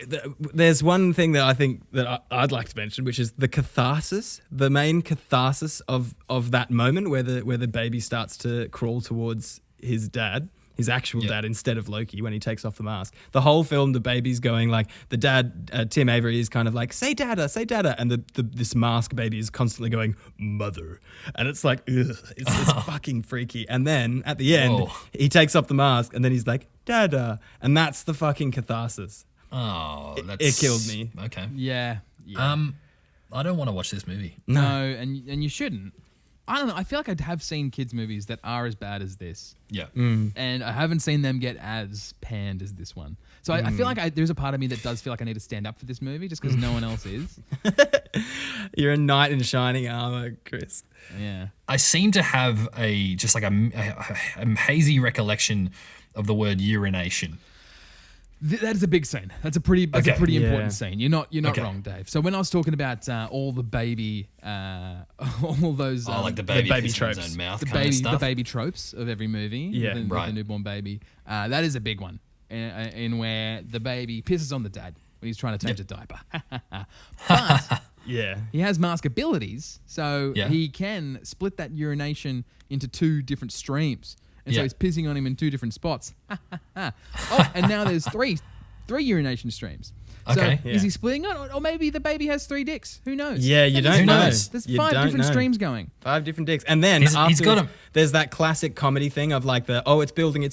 there's one thing that I think that I'd like to mention, which is the catharsis, the main catharsis of that moment where the baby starts to crawl towards his dad, his actual dad, instead of Loki when he takes off the mask. The whole film, the baby's going like, the dad, Tim Avery, is kind of like, say dada, and this mask baby is constantly going, mother. And it's like, ugh, it's fucking freaky. And then at the end, he takes off the mask and then he's like, dada. And that's the fucking catharsis. Oh, It killed me. Okay. Yeah. I don't want to watch this movie. No, and you shouldn't. I don't know. I feel like I have seen kids' movies that are as bad as this. Yeah. And I haven't seen them get as panned as this one. So I feel like there's a part of me that does feel like I need to stand up for this movie just because no one else is. You're a knight in shining armor, Chris. Yeah. I seem to have a hazy recollection of the word urination. That is a big scene. That's a pretty Okay. important scene. You're not Okay. wrong, Dave. So when I was talking about all the baby, all those Like the baby, baby pissing in tropes. his own mouth the kind of baby stuff. tropes of every movie. Yeah. with Right. the newborn baby. That is a big one. In where the baby pisses on the dad when he's trying to change a diaper. But Yeah. he has mask abilities, so Yeah. he can split that urination into two different streams. And so Yeah. he's pissing on him in two different spots. Oh, and now there's three urination streams. Okay. So is he splitting it? Or maybe the baby has 3 dicks. Who knows? Yeah, you Maybe don't who know. knows? There's You 5 don't different know. streams going. 5 different dicks. And then He's got afterwards, 'em. there's that classic comedy thing of like it's building,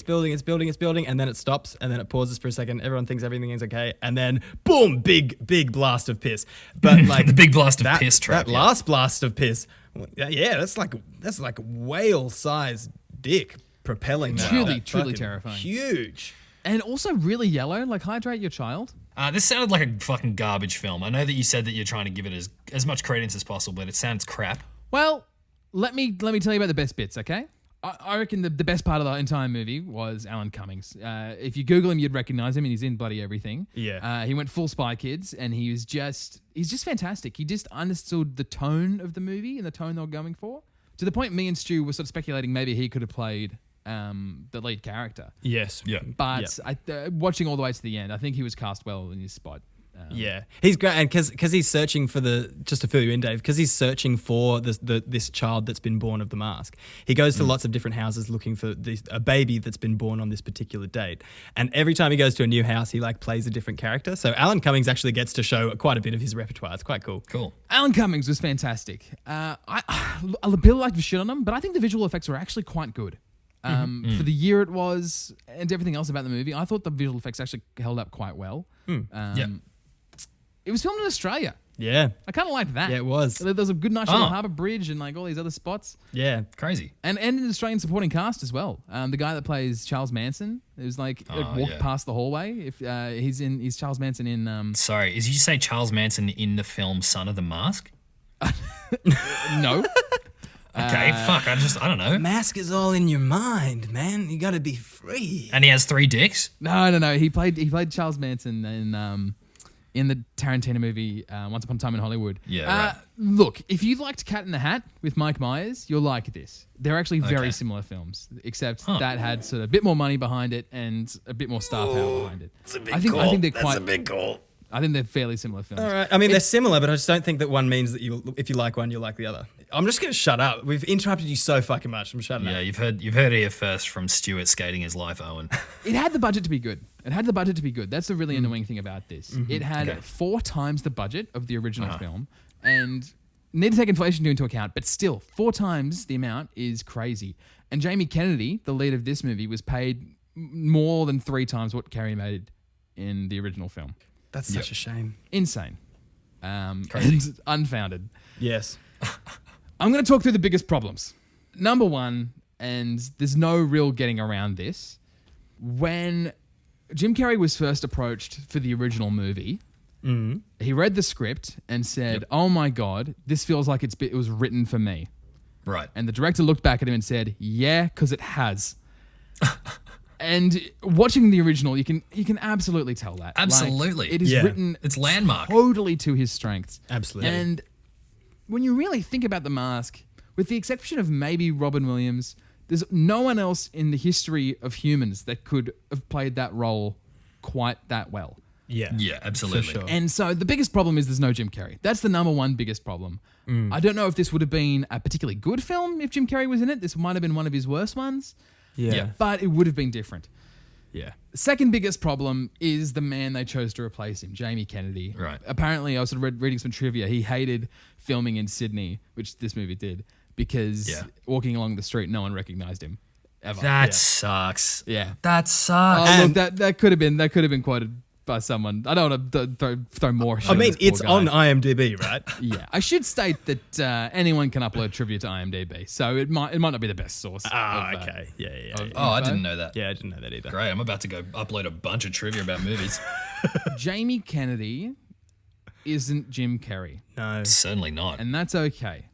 and then it stops, and then it pauses for a second. Everyone thinks everything is okay, and then boom, big blast of piss. But like The big blast of piss trap. That last blast of piss, that's like whale-sized dick propelling that. Truly Fucking terrifying. Huge. And also really yellow. Like, hydrate your child. This sounded like a fucking garbage film. I know that you said that you're trying to give it as much credence as possible, but it sounds crap. Well, let me tell you about the best bits, okay? I reckon the best part of the entire movie was Alan Cummings. If you Google him, you'd recognize him, and he's in bloody everything. Yeah. He went full Spy Kids, and he's just fantastic. He just understood the tone of the movie and the tone they were going for, to the point me and Stu were sort of speculating maybe he could have played the lead character. Yes. Yeah. But watching all the way to the end, I think he was cast well in his spot. Yeah, he's great, and because he's searching for just to fill you in, Dave, because he's searching for this child that's been born of the mask. He goes to lots of different houses looking for a baby that's been born on this particular date, and every time he goes to a new house, he like plays a different character. So Alan Cummings actually gets to show quite a bit of his repertoire. It's quite cool. Cool. Alan Cummings was fantastic. A bit like to shit on him, but I think the visual effects were actually quite good. For the year it was and everything else about the movie, I thought the visual effects actually held up quite well. Yeah. It was filmed in Australia. Yeah, I kind of liked that. Yeah, it was. There's a good nice shot of Harbour Bridge and like all these other spots. yeah. Crazy. And an Australian supporting cast as well. The guy that plays Charles Manson, it was like walked yeah. past the hallway. If he's Charles Manson in Sorry, did you say Charles Manson in the film Son of the Mask? no. Okay, fuck. I don't know. Mask is all in your mind, man. You got to be free. And he has 3 dicks. No. He played Charles Manson in the Tarantino movie Once Upon a Time in Hollywood. Yeah, right. Look, if you liked Cat in the Hat with Mike Myers, you'll like this. They're actually very similar films, except that had sort of a bit more money behind it and a bit more star power behind it. It's a big I think they're That's quite. a big call. I think they're fairly similar films. All right. I mean, they're similar, but I just don't think that one means that if you like one, you'll like the other. I'm just going to shut up. We've interrupted you so fucking much. I'm shutting Yeah, up. you've heard it here first from Stuart skating his life, Owen. It had the budget to be good. That's the really annoying thing about this. It had 4 times the budget of the original film, and need to take inflation into account, but still, 4 times the amount is crazy. And Jamie Kennedy, the lead of this movie, was paid more than 3 times what Carrie made in the original film. That's such a shame. Insane. And unfounded. Yes. I'm going to talk through the biggest problems. Number 1, and there's no real getting around this, when Jim Carrey was first approached for the original movie, he read the script and said, "Oh my God, this feels like it was written for me." Right. And the director looked back at him and said, "Yeah, because it has." And watching the original, you can absolutely tell that. Absolutely. Like, it is written It's landmark. totally to his strengths. Absolutely. And when you really think about The Mask, with the exception of maybe Robin Williams, there's no one else in the history of humans that could have played that role quite that well. Yeah. Yeah, absolutely. For sure. And so the biggest problem is there's no Jim Carrey. That's the number 1 biggest problem. I don't know if this would have been a particularly good film if Jim Carrey was in it. This might have been one of his worst ones. Yeah. But it would have been different. Yeah. The second biggest problem is the man they chose to replace him, Jamie Kennedy. Right. Apparently, I was sort of reading some trivia. He hated filming in Sydney, which this movie did, because walking along the street, no one recognized him ever. That sucks. Yeah. That sucks. Oh, look, that could have been quoted by someone. I don't want to throw more shit. I mean, on this it's poor guy. on IMDb, right? Yeah, I should state that anyone can upload trivia to IMDb, so it might not be the best source. Okay. Yeah. Oh, I didn't know that. Yeah, I didn't know that either. Great. I'm about to go upload a bunch of trivia about movies. Jamie Kennedy isn't Jim Carrey, No. Certainly not. and that's okay.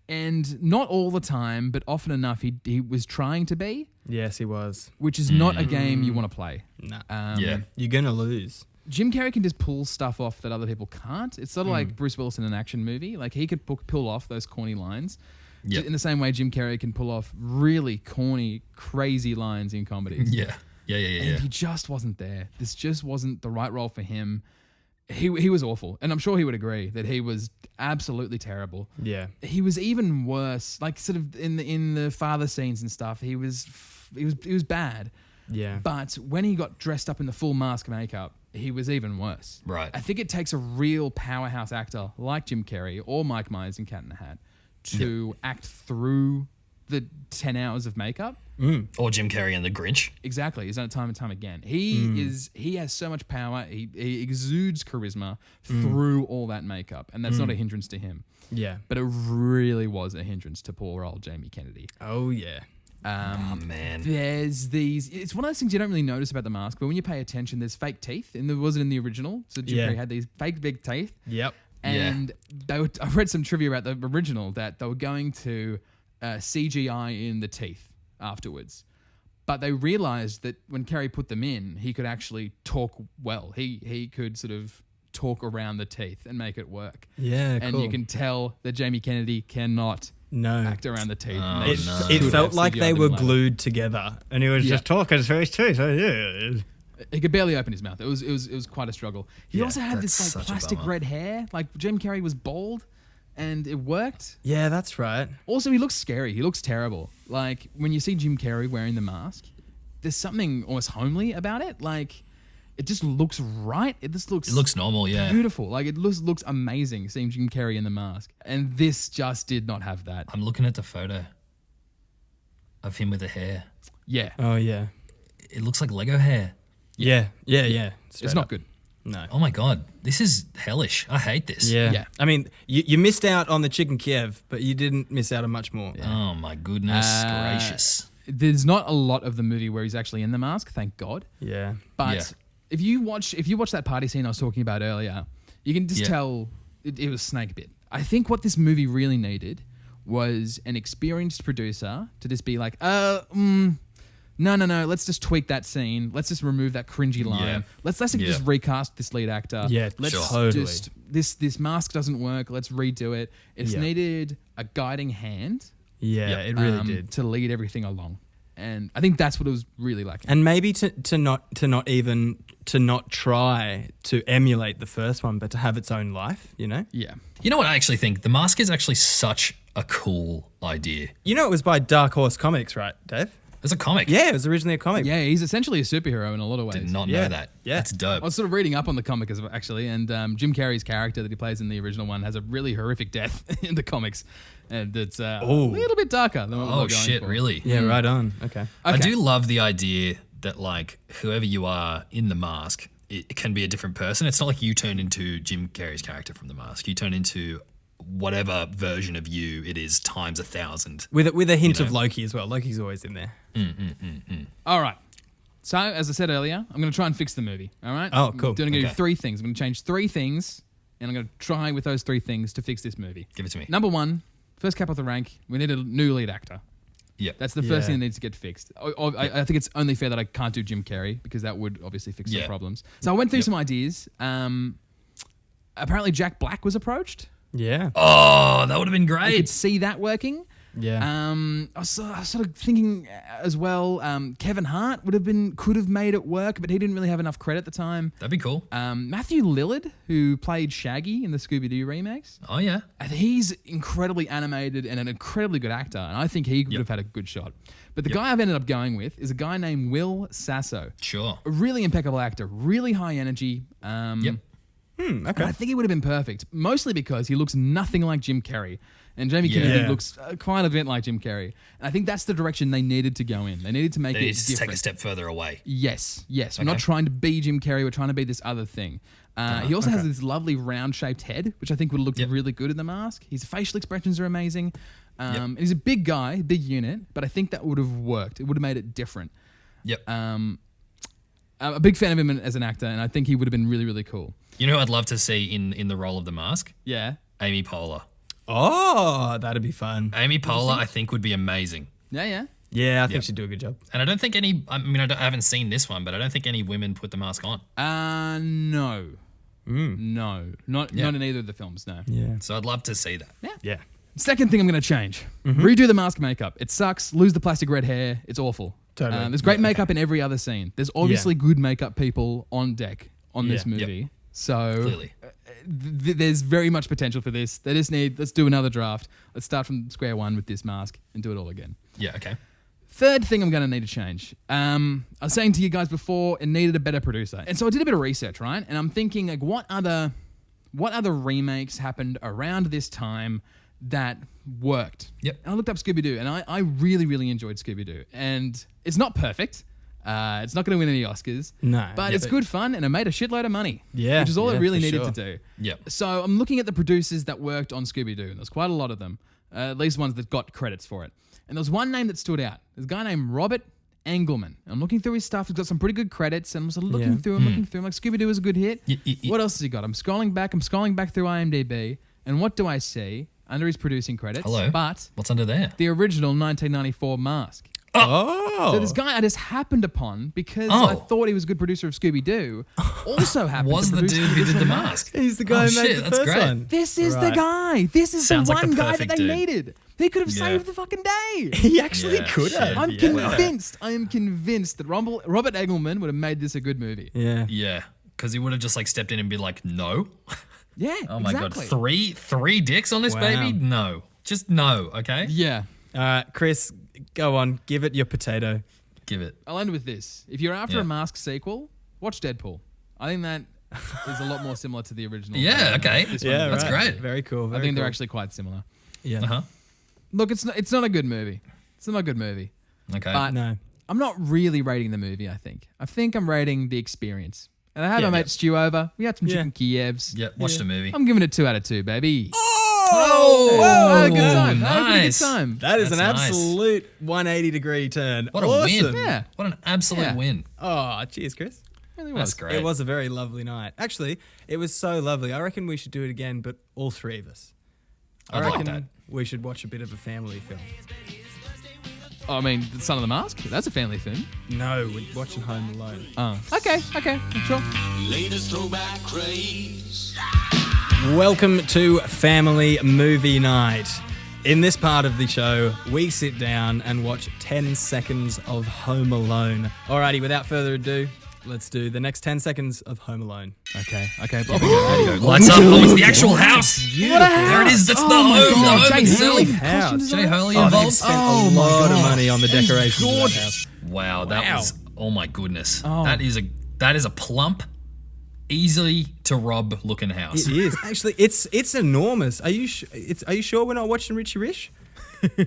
And not all the time, but often enough, he was trying to be, Yes, he was. which is not a game you want to play. No. Yeah. You're going to lose. Jim Carrey can just pull stuff off that other people can't. It's sort of like Bruce Willis in an action movie. Like, he could pull off those corny lines. Yeah. In the same way Jim Carrey can pull off really corny, crazy lines in comedies. Yeah. And he just wasn't there. This just wasn't the right role for him. He was awful. And I'm sure he would agree that he was absolutely terrible. Yeah. He was even worse. Like, sort of in the father scenes and stuff, he was bad. Yeah. But when he got dressed up in the full mask makeup he was even worse. Right. I think it takes a real powerhouse actor like Jim Carrey or Mike Myers in Cat in the Hat to act through the 10 hours of makeup. Or Jim Carrey and the Grinch. Exactly. He's done it time and time again. He has so much power. He exudes charisma through all that makeup. And that's not a hindrance to him. Yeah. But it really was a hindrance to poor old Jamie Kennedy. Oh, yeah. Oh, man. There's these. It's one of those things you don't really notice about the mask, but when you pay attention, there's fake teeth. And there wasn't in the original. So Jim Carrey had these fake big teeth. Yep. And I read some trivia about the original that they were going to CGI in the teeth afterwards. But they realized that when Carrey put them in, he could actually talk well. He could sort of talk around the teeth and make it work. Yeah, and cool. you can tell that Jamie Kennedy cannot act around the teeth. Oh, It felt like they were glued. glued together, and he was just talking through his teeth. So yeah. He could barely open his mouth. It was quite a struggle. He also had that's this like such a plastic bummer. red hair. Like Jim Carrey was bald, and it worked. Yeah, that's right. Also, he looks scary. He looks terrible. Like when you see Jim Carrey wearing the mask, there's something almost homely about it. Like it just looks right. It looks normal, yeah. beautiful. Like it looks amazing seeing Jim Carrey in the mask. And this just did not have that. I'm looking at the photo of him with the hair. Yeah, Oh, yeah. It looks like Lego hair. Yeah. it's not good. No. Oh my God. This is hellish. I hate this. Yeah. I mean, you missed out on the chicken Kiev, but you didn't miss out on much more. Oh my goodness gracious. There's not a lot of the movie where he's actually in the mask, thank God. Yeah. But Yeah. if you watch that party scene I was talking about earlier, you can just Yeah. tell it was snake bit. I think what this movie really needed was an experienced producer to just be like, no, let's just tweak that scene. Let's just remove that cringy line. Yeah. Let's just recast this lead actor. Yeah, let's totally. just this mask doesn't work. Let's redo it. It's needed a guiding hand Yeah, it really did. to lead everything along. And I think that's what it was really lacking. And maybe to not try to emulate the first one, but to have its own life, you know? Yeah. You know what I actually think? The Mask is actually such a cool idea. You know it was by Dark Horse Comics, right, Dave? It's a comic. Yeah, it was originally a comic. Yeah, he's essentially a superhero in a lot of ways. Did not Yeah. know that. Yeah. That's dope. I was sort of reading up on the comic actually, and Jim Carrey's character that he plays in the original one has a really horrific death in the comics, and it's a little bit darker than what we're Oh going shit, for. really? Yeah, right on. Okay. I do love the idea that like whoever you are in the mask, it can be a different person. It's not like you turn into Jim Carrey's character from the mask. You turn into whatever version of you it is times 1,000. With a hint of Loki as well. Loki's always in there. All right. So, as I said earlier, I'm going to try and fix the movie. All right? Oh, cool. I'm going to do Okay. 3 things. I'm going to change 3 things, and I'm going to try with those 3 things to fix this movie. Give it to me. Number 1, first cap off the rank, we need a new lead actor. Yep. That's the first thing that needs to get fixed. I think it's only fair that I can't do Jim Carrey because that would obviously fix the Yeah. problems. So I went through some ideas. Apparently Jack Black was approached. Yeah. Oh, that would have been I great. could see that working. Yeah. I was sort of thinking as well. Kevin Hart could have made it work, but he didn't really have enough credit at the time. That'd be cool. Matthew Lillard, who played Shaggy in the Scooby-Doo remakes, Oh yeah. and he's incredibly animated and an incredibly good actor, and I think he would have had a good shot. But the guy I've ended up going with is a guy named Will Sasso. Sure. A really impeccable actor, really high energy. Yep. Okay. I think he would have been perfect, mostly because he looks nothing like Jim Carrey. And Jamie Kennedy Yeah. looks quite a bit like Jim Carrey. And I think that's the direction they needed to go in. They needed to make They it need to different. take a step further away. Yes. We're not Okay. trying to be Jim Carrey. We're trying to be this other thing. He also has this lovely round-shaped head, which I think would have looked really good in the mask. His facial expressions are amazing. And he's a big guy, big unit, but I think that would have worked. It would have made it different. Yep. I'm a big fan of him as an actor, and I think he would have been really, really cool. You know who I'd love to see in the role of the Mask? Yeah. Amy Poehler. Oh, that'd be fun. Amy Poehler, I think, would be amazing. Yeah. Yeah, I think she'd do a good job. And I don't think any. I mean, I haven't seen this one, but I don't think any women put the mask on. No. No. Not in either of the films, no. Yeah. So I'd love to see that. Yeah. Second thing I'm going to change. Redo the mask makeup. It sucks. Lose the plastic red hair. It's awful. Totally. There's great makeup in every other scene. There's obviously good makeup people on deck on this Yeah. movie. So Clearly. there's very much potential for this. Let's do another draft. Let's start from square one with this mask and do it all again. Yeah. Okay. Third thing I'm going to need to change. I was saying to you guys before, it needed a better producer. And so I did a bit of research, right? And I'm thinking, like, what other remakes happened around this time that worked? Yep. And I looked up Scooby-Doo, and I really, really enjoyed Scooby-Doo. And it's not perfect. It's not going to win any Oscars. No. But it's good fun, and it made a shitload of money. Yeah, Which is all it really for needed sure. to do. Yep. So I'm looking at the producers that worked on Scooby-Doo, and there's quite a lot of them. At least ones that got credits for it. And there was one name that stood out. There's a guy named Robert Engelman. I'm looking through his stuff. He's got some pretty good credits. And I'm just looking through him. Like, Scooby-Doo is a good hit. What else has he got? I'm scrolling back through IMDb. And what do I see under his producing credits? Hello. But What's under there? the original 1994 Mask. Oh. So this guy I just happened upon because I thought he was a good producer of Scooby-Doo. Also happened Was to the produce dude who did the original mask? He's the guy Oh, who made shit, the that's first great. one. This is the Right. guy. This is Sounds the like the one guy that perfect they dude. needed. He could have Yeah. saved the fucking day. He actually Yeah, could shit. have. I'm yeah. convinced. I am convinced that Robert Engelman would have made this a good movie. Yeah. Yeah, because he would have just like stepped in and be like, no. Yeah. Oh my exactly. god, three dicks on this Wow. baby? No, just no. Okay, Yeah. Chris, go on. Give it your potato. give it. I'll end with this. If you're after Yeah. a Mask sequel, watch Deadpool. I think that is a lot more similar to the original. Yeah, than okay. this Yeah, one. That's right. great. Very cool. I Very think they're cool. actually quite similar. Yeah. Uh huh. Look, it's not a good movie. It's not a good movie. Okay. But No. I'm not really rating the movie, I think. I think I'm rating the experience. And I had Yeah. my mate Stu over. We had some Yeah. chicken Kievs. yeah, watched a movie. I'm giving it 2 out of 2, baby. Oh, I had a good time. I had a pretty good nice. time. That is That's an nice. absolute 180-degree turn. What a Awesome. win! Yeah. What an absolute Yeah. win. Oh, cheers, Chris. Really That's was. great. It was a very lovely night. Actually, it was so lovely. I reckon we should do it again, but all three of us. I I'd like reckon that. we should watch a bit of a family film. Oh, I mean, The Son of the Mask? That's a family film. No, we're watching Home Alone. Oh. Okay, sure. Latest throwback craze. Welcome to Family Movie Night. In this part of the show, we sit down and watch 10 seconds of Home Alone. Alrighty, without further ado, let's do the next 10 seconds of Home Alone. Okay. Lights up. Oh, it's the actual house. There it is. That's the home. God, The home Jay itself. Hurley. House. Jay Hurley Oh, they've involved. spent a lot of money on the decorations of that house. Wow, that was. Oh my goodness. Oh. That is a plump, easily to rob looking house. It is. Actually, it's enormous. Are you sure we're not watching Richie Rich?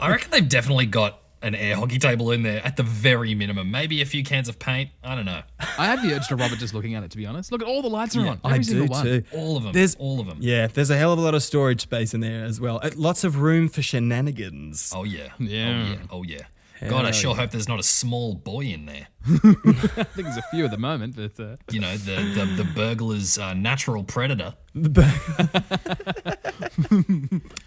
I reckon they've definitely got an air hockey table in there at the very minimum. Maybe a few cans of paint. I don't know. I have the urge to rob it just looking at it, to be honest. Look at all the lights are on. I Every do single one. too. All of them. There's all of them. Yeah, there's a hell of a lot of storage space in there as well. Lots of room for shenanigans. Oh yeah. Yeah. Oh yeah. God, I sure hope there's not a small boy in there. I think there's a few at the moment, but You know, the burglar's natural predator.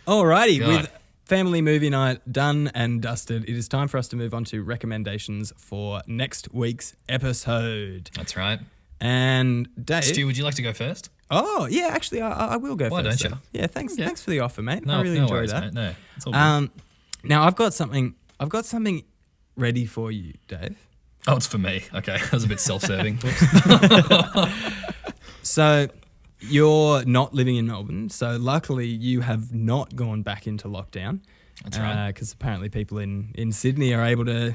Alrighty, God. with Family Movie Night done and dusted, it is time for us to move on to recommendations for next week's episode. That's right. And Dave, Stu, would you like to go first? oh yeah, actually, I will go Why first. don't you? Yeah, thanks for the offer, mate. No, I really no enjoyed worries, that. mate. No, it's all good. Now I've got something ready for you, Dave. Oh, it's for me. Okay, that was a bit self-serving. So you're not living in Melbourne, so luckily you have not gone back into lockdown. That's right. Because apparently people in Sydney are able to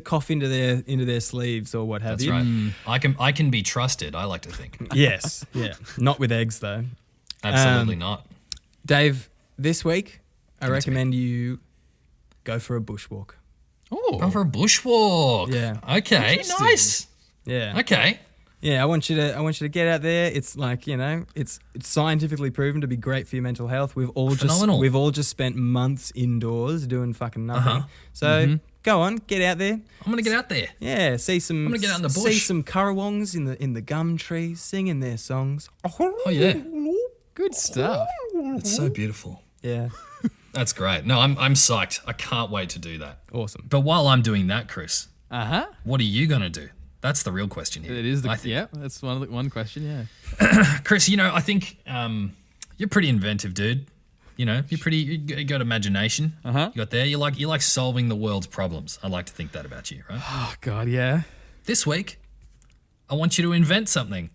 cough into their sleeves or what have That's you. right. I can be trusted. I like to think. Yes, yeah. Not with eggs though. Absolutely not. Dave, this week I it to recommend you go for a bushwalk. Go for a bushwalk. Yeah. Okay. Nice. Yeah. Okay. Yeah, I want you to get out there. It's like, it's scientifically proven to be great for your mental health. We've all Phenomenal. just spent months indoors doing fucking nothing. So go on, get out there. I'm gonna get out there. Yeah, see gonna get out in the see bush. some currawongs in the gum trees singing their songs. Oh yeah. good stuff. It's so beautiful. Yeah, That's great. No, I'm psyched. I can't wait to do that. awesome. But while I'm doing that, Chris, Uh-huh. what are you gonna do? That's the real question here. It is I think. yeah, that's one question, yeah. Chris, I think you're pretty inventive, dude. You got imagination. Uh-huh. You got there. You like solving the world's problems. I like to think that about you, right? Oh god, yeah. This week, I want you to invent something.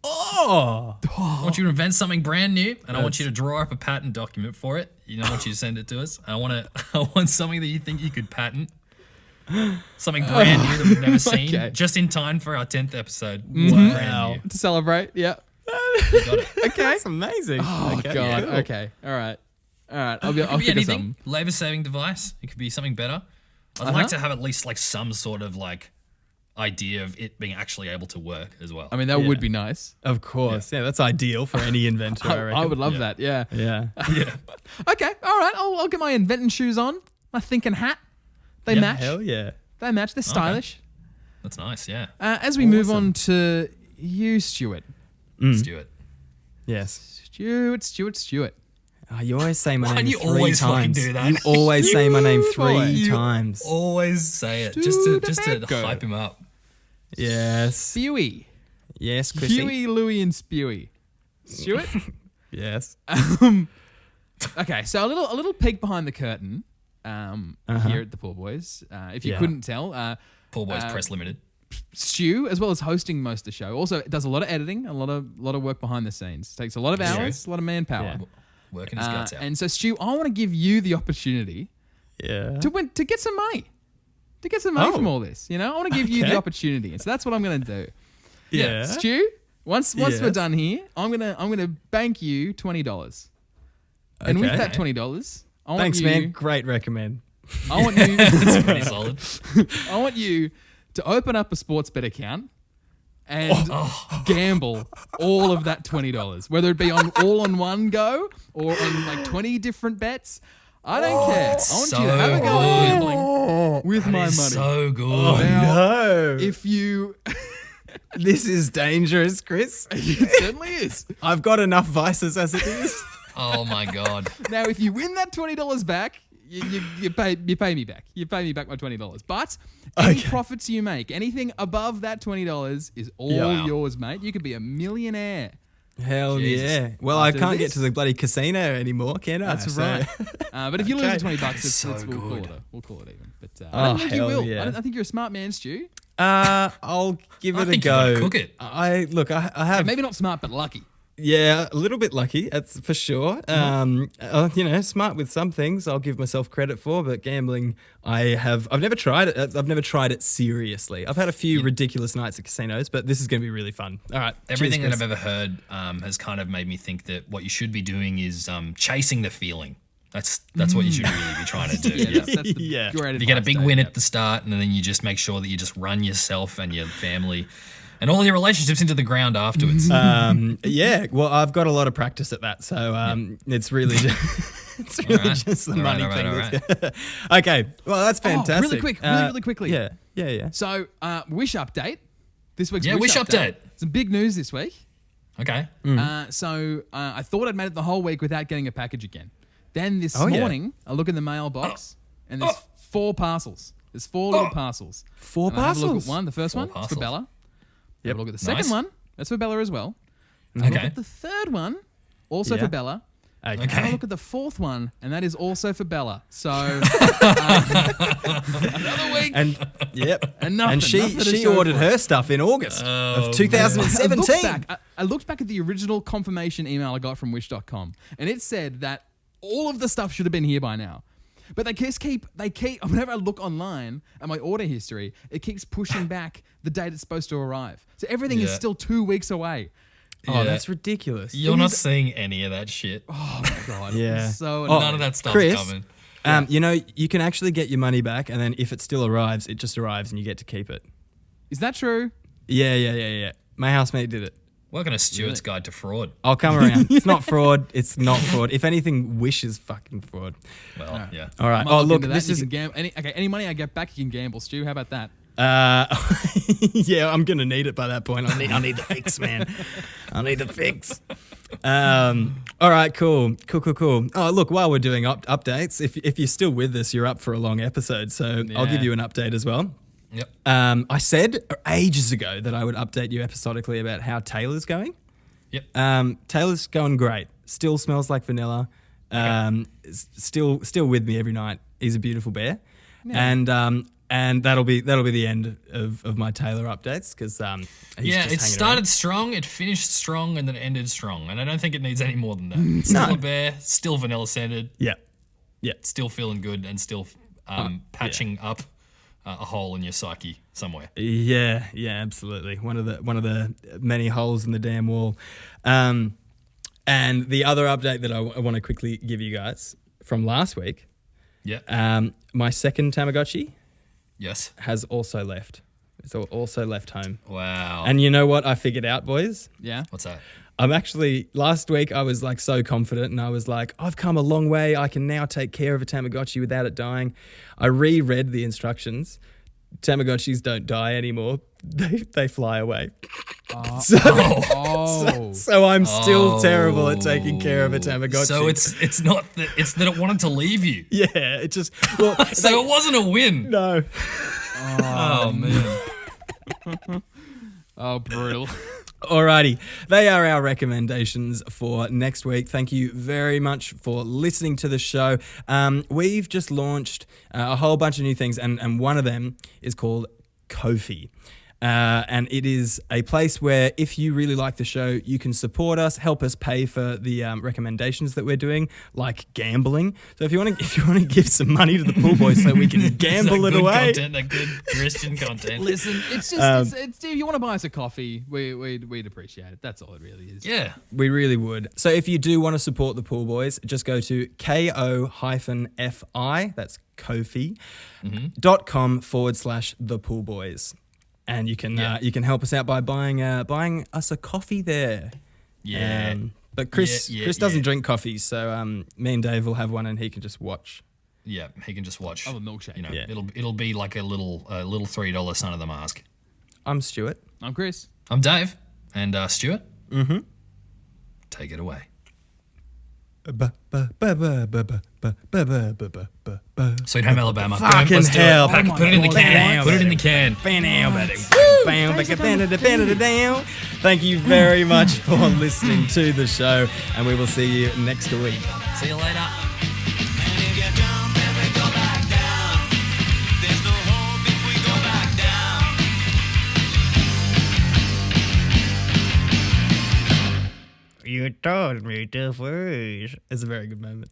Oh, I want you to invent something brand new, and I want you to draw up a patent document for it. I want you to send it to us. I want something that you think you could patent. Something brand new that we've never seen. Okay. Just in time for our 10th episode. Wow. Brand new. To celebrate, yeah. You got it. Okay. That's amazing. Oh Okay, God. cool. Okay. All right. I'll It could be think of anything. something. Labor-saving device. It could be something better. I'd like to have at least like some sort of like idea of it being actually able to work as well. I mean, that would be nice. Of course. Yeah, that's ideal for any inventor, I reckon. I would love that. Yeah. Yeah. yeah. Okay. All right. I'll get my inventing shoes on. My thinking hat. They Yeah, match. Hell yeah. They match. They're stylish. That's nice. Yeah. As we move on to you, Stuart. Stuart. Yes. Stuart. Oh, you always say my Why name do you 3 always times. fucking do that? You always say my name boy. 3 You times. always say it just to hype him up. Yes. Spewy. Yes, Chrissy. Huey, Louie, and Spewy. Stuart. Yes. Okay, so a little peek behind the curtain here at the Poor Boys. If you Yeah. couldn't tell, Poor Boys Press Limited. Stu, as well as hosting most of the show, also does a lot of editing, a lot of work behind the scenes. Takes a lot of hours, a lot of manpower. Yeah. Working his guts out. And so, Stu, I want to give you the opportunity Yeah. to get some money, from all this. You know, I want to give you the Okay. opportunity, and so that's what I'm going to do. Yeah. Stu, once we're Yes. done here, I'm gonna bank you $20, and with Okay. that $20, I want Thanks, you, man. Great recommend. I want you. It's pretty solid. I want you to open up a sports bet account and gamble all of that $20, whether it be all on one go or on like 20 different bets. I don't care. I want you to have a go so at gambling with That my is money. so good. No. If you, This is dangerous, Chris. it certainly is. I've got enough vices as it is. Oh my god. Now, if you win that $20 back, you pay me back. You pay me back my $20. But any profits you make, anything above that $20 is all Yeah. yours, mate. You could be a millionaire. Hell Jesus. yeah. Well, I After can't this. get to the bloody casino anymore, can I? That's So- right. But if you lose Okay. the $20, That is so we'll call good. it. We'll call it even. But Oh, I don't think you hell will. yeah. I think you're a smart man, Stu. I'll give I it a think you gotta go. cook it. I have Maybe not smart, but lucky. yeah, a little bit lucky, that's for sure. Smart with some things I'll give myself credit for, but gambling I've never tried it. I've never tried it seriously. I've had a few ridiculous nights at casinos, but this is going to be really fun. All right. Everything cheers, that Chris. I've ever heard has kind of made me think that what you should be doing is chasing the feeling. That's what you should really be trying to do. Yeah, Yeah. that's the Yeah. great You get a advice, big Dave. win Yep. at the start, and then you just make sure that you just run yourself and your family and all your relationships into the ground afterwards. Yeah, well, I've got a lot of practice at that, so it's really just, just the money all right. thing. Okay, well, that's fantastic. really quickly. Yeah. So, wish update. This week's Yeah, wish update. Some big news this week. Okay. So I thought I'd made it the whole week without getting a package again. Then this Oh, yeah. morning, I look in the mailbox, and there's 4 parcels. There's 4 little parcels. 4 And I have a look parcels? at one. The first 4 one is for parcels. Bella. Have a look at the second Nice. one. That's for Bella as well. Have a look Okay. at the third one, also Yeah. for Bella. Okay. And have a look at the fourth one, and that is also for Bella. So another week. And yep, And nothing, and nothing to she show ordered for it. her stuff in August of 2017. I looked back at the original confirmation email I got from Wish.com, and it said that all of the stuff should have been here by now. But they keep, whenever I look online at my order history, it keeps pushing back the date it's supposed to arrive. So everything is Yeah. still 2 weeks away. Oh, Yeah. that's ridiculous. You're not seeing any of that shit. Oh my God. Yeah. I'm so Oh, annoyed. None of that stuff's Chris, coming. you can actually get your money back, and then if it still arrives, it just arrives, and you get to keep it. Is that true? Yeah. My housemate did it. Welcome to Stuart's Guide to Fraud. I'll come around. It's not fraud. It's not fraud. If anything, Wish is fucking fraud. Well, yeah. All right. Might Oh, look look, into that this and is. you can gamble. Any money I get back, you can gamble. Stu, how about that? Yeah, I'm gonna need it by that point. I need the fix, man. I need the fix. All right, cool. Oh, look, while we're doing updates, if you're still with us, you're up for a long episode, so I'll give Yeah. you an update as well. Yep. I said ages ago that I would update you episodically about how Taylor's going. Yep. Taylor's going great. Still smells like vanilla. Still with me every night. He's a beautiful bear, and that'll be the end of my Taylor updates because Yeah, it started strong, it finished strong, and then it ended strong. And I don't think it needs any more than that. Still a bear, still vanilla scented, Yeah. still feeling good, and still patching up a hole in your psyche somewhere. Yeah, absolutely. One of the many holes in the damn wall. And the other update that I want to quickly give you guys from last week. Yeah. My second Tamagotchi Yes. has also left. It's also left home. Wow. And you know what I figured out, boys? Yeah. What's that? Last week I was like so confident and I was like, I've come a long way. I can now take care of a Tamagotchi without it dying. I reread the instructions. Tamagotchis don't die anymore. They fly away. So I'm still terrible at taking care of a Tamagotchi. So it's not that it's that it wanted to leave you. Yeah, it just So it wasn't a win. no. Oh man. Oh, brutal. Alrighty, they are our recommendations for next week. Thank you very much for listening to the show. We've just launched a whole bunch of new things, and one of them is called Ko-fi. And it is a place where if you really like the show, you can support us, help us pay for the recommendations that we're doing, like gambling. So if you want to give some money to the pool boys so we can gamble it away. That good Christian content. Listen, it's just it's if you want to buy us a coffee, we'd appreciate it. That's all it really is. Yeah. We really would. So if you do want to support the pool boys, just go to ko-fi, that's kofi.com/the pool boys. And you can help us out by buying us a coffee there. Yeah. But Chris doesn't drink coffee, so me and Dave will have one and he can just watch. Yeah, he can just watch. Oh, a milkshake. You know, Yeah. it'll be like a little $3 Son of the Mask. I'm Stuart. I'm Chris. I'm Dave, and Stuart. Mm-hmm. Take it away. Sweet Home Alabama. Fucking Let's do it. hell. Put it in the can. Put it in the can. Thank you very much for listening to the show, and we will see you next week. See you later. You told me to freeze. It's a very good moment.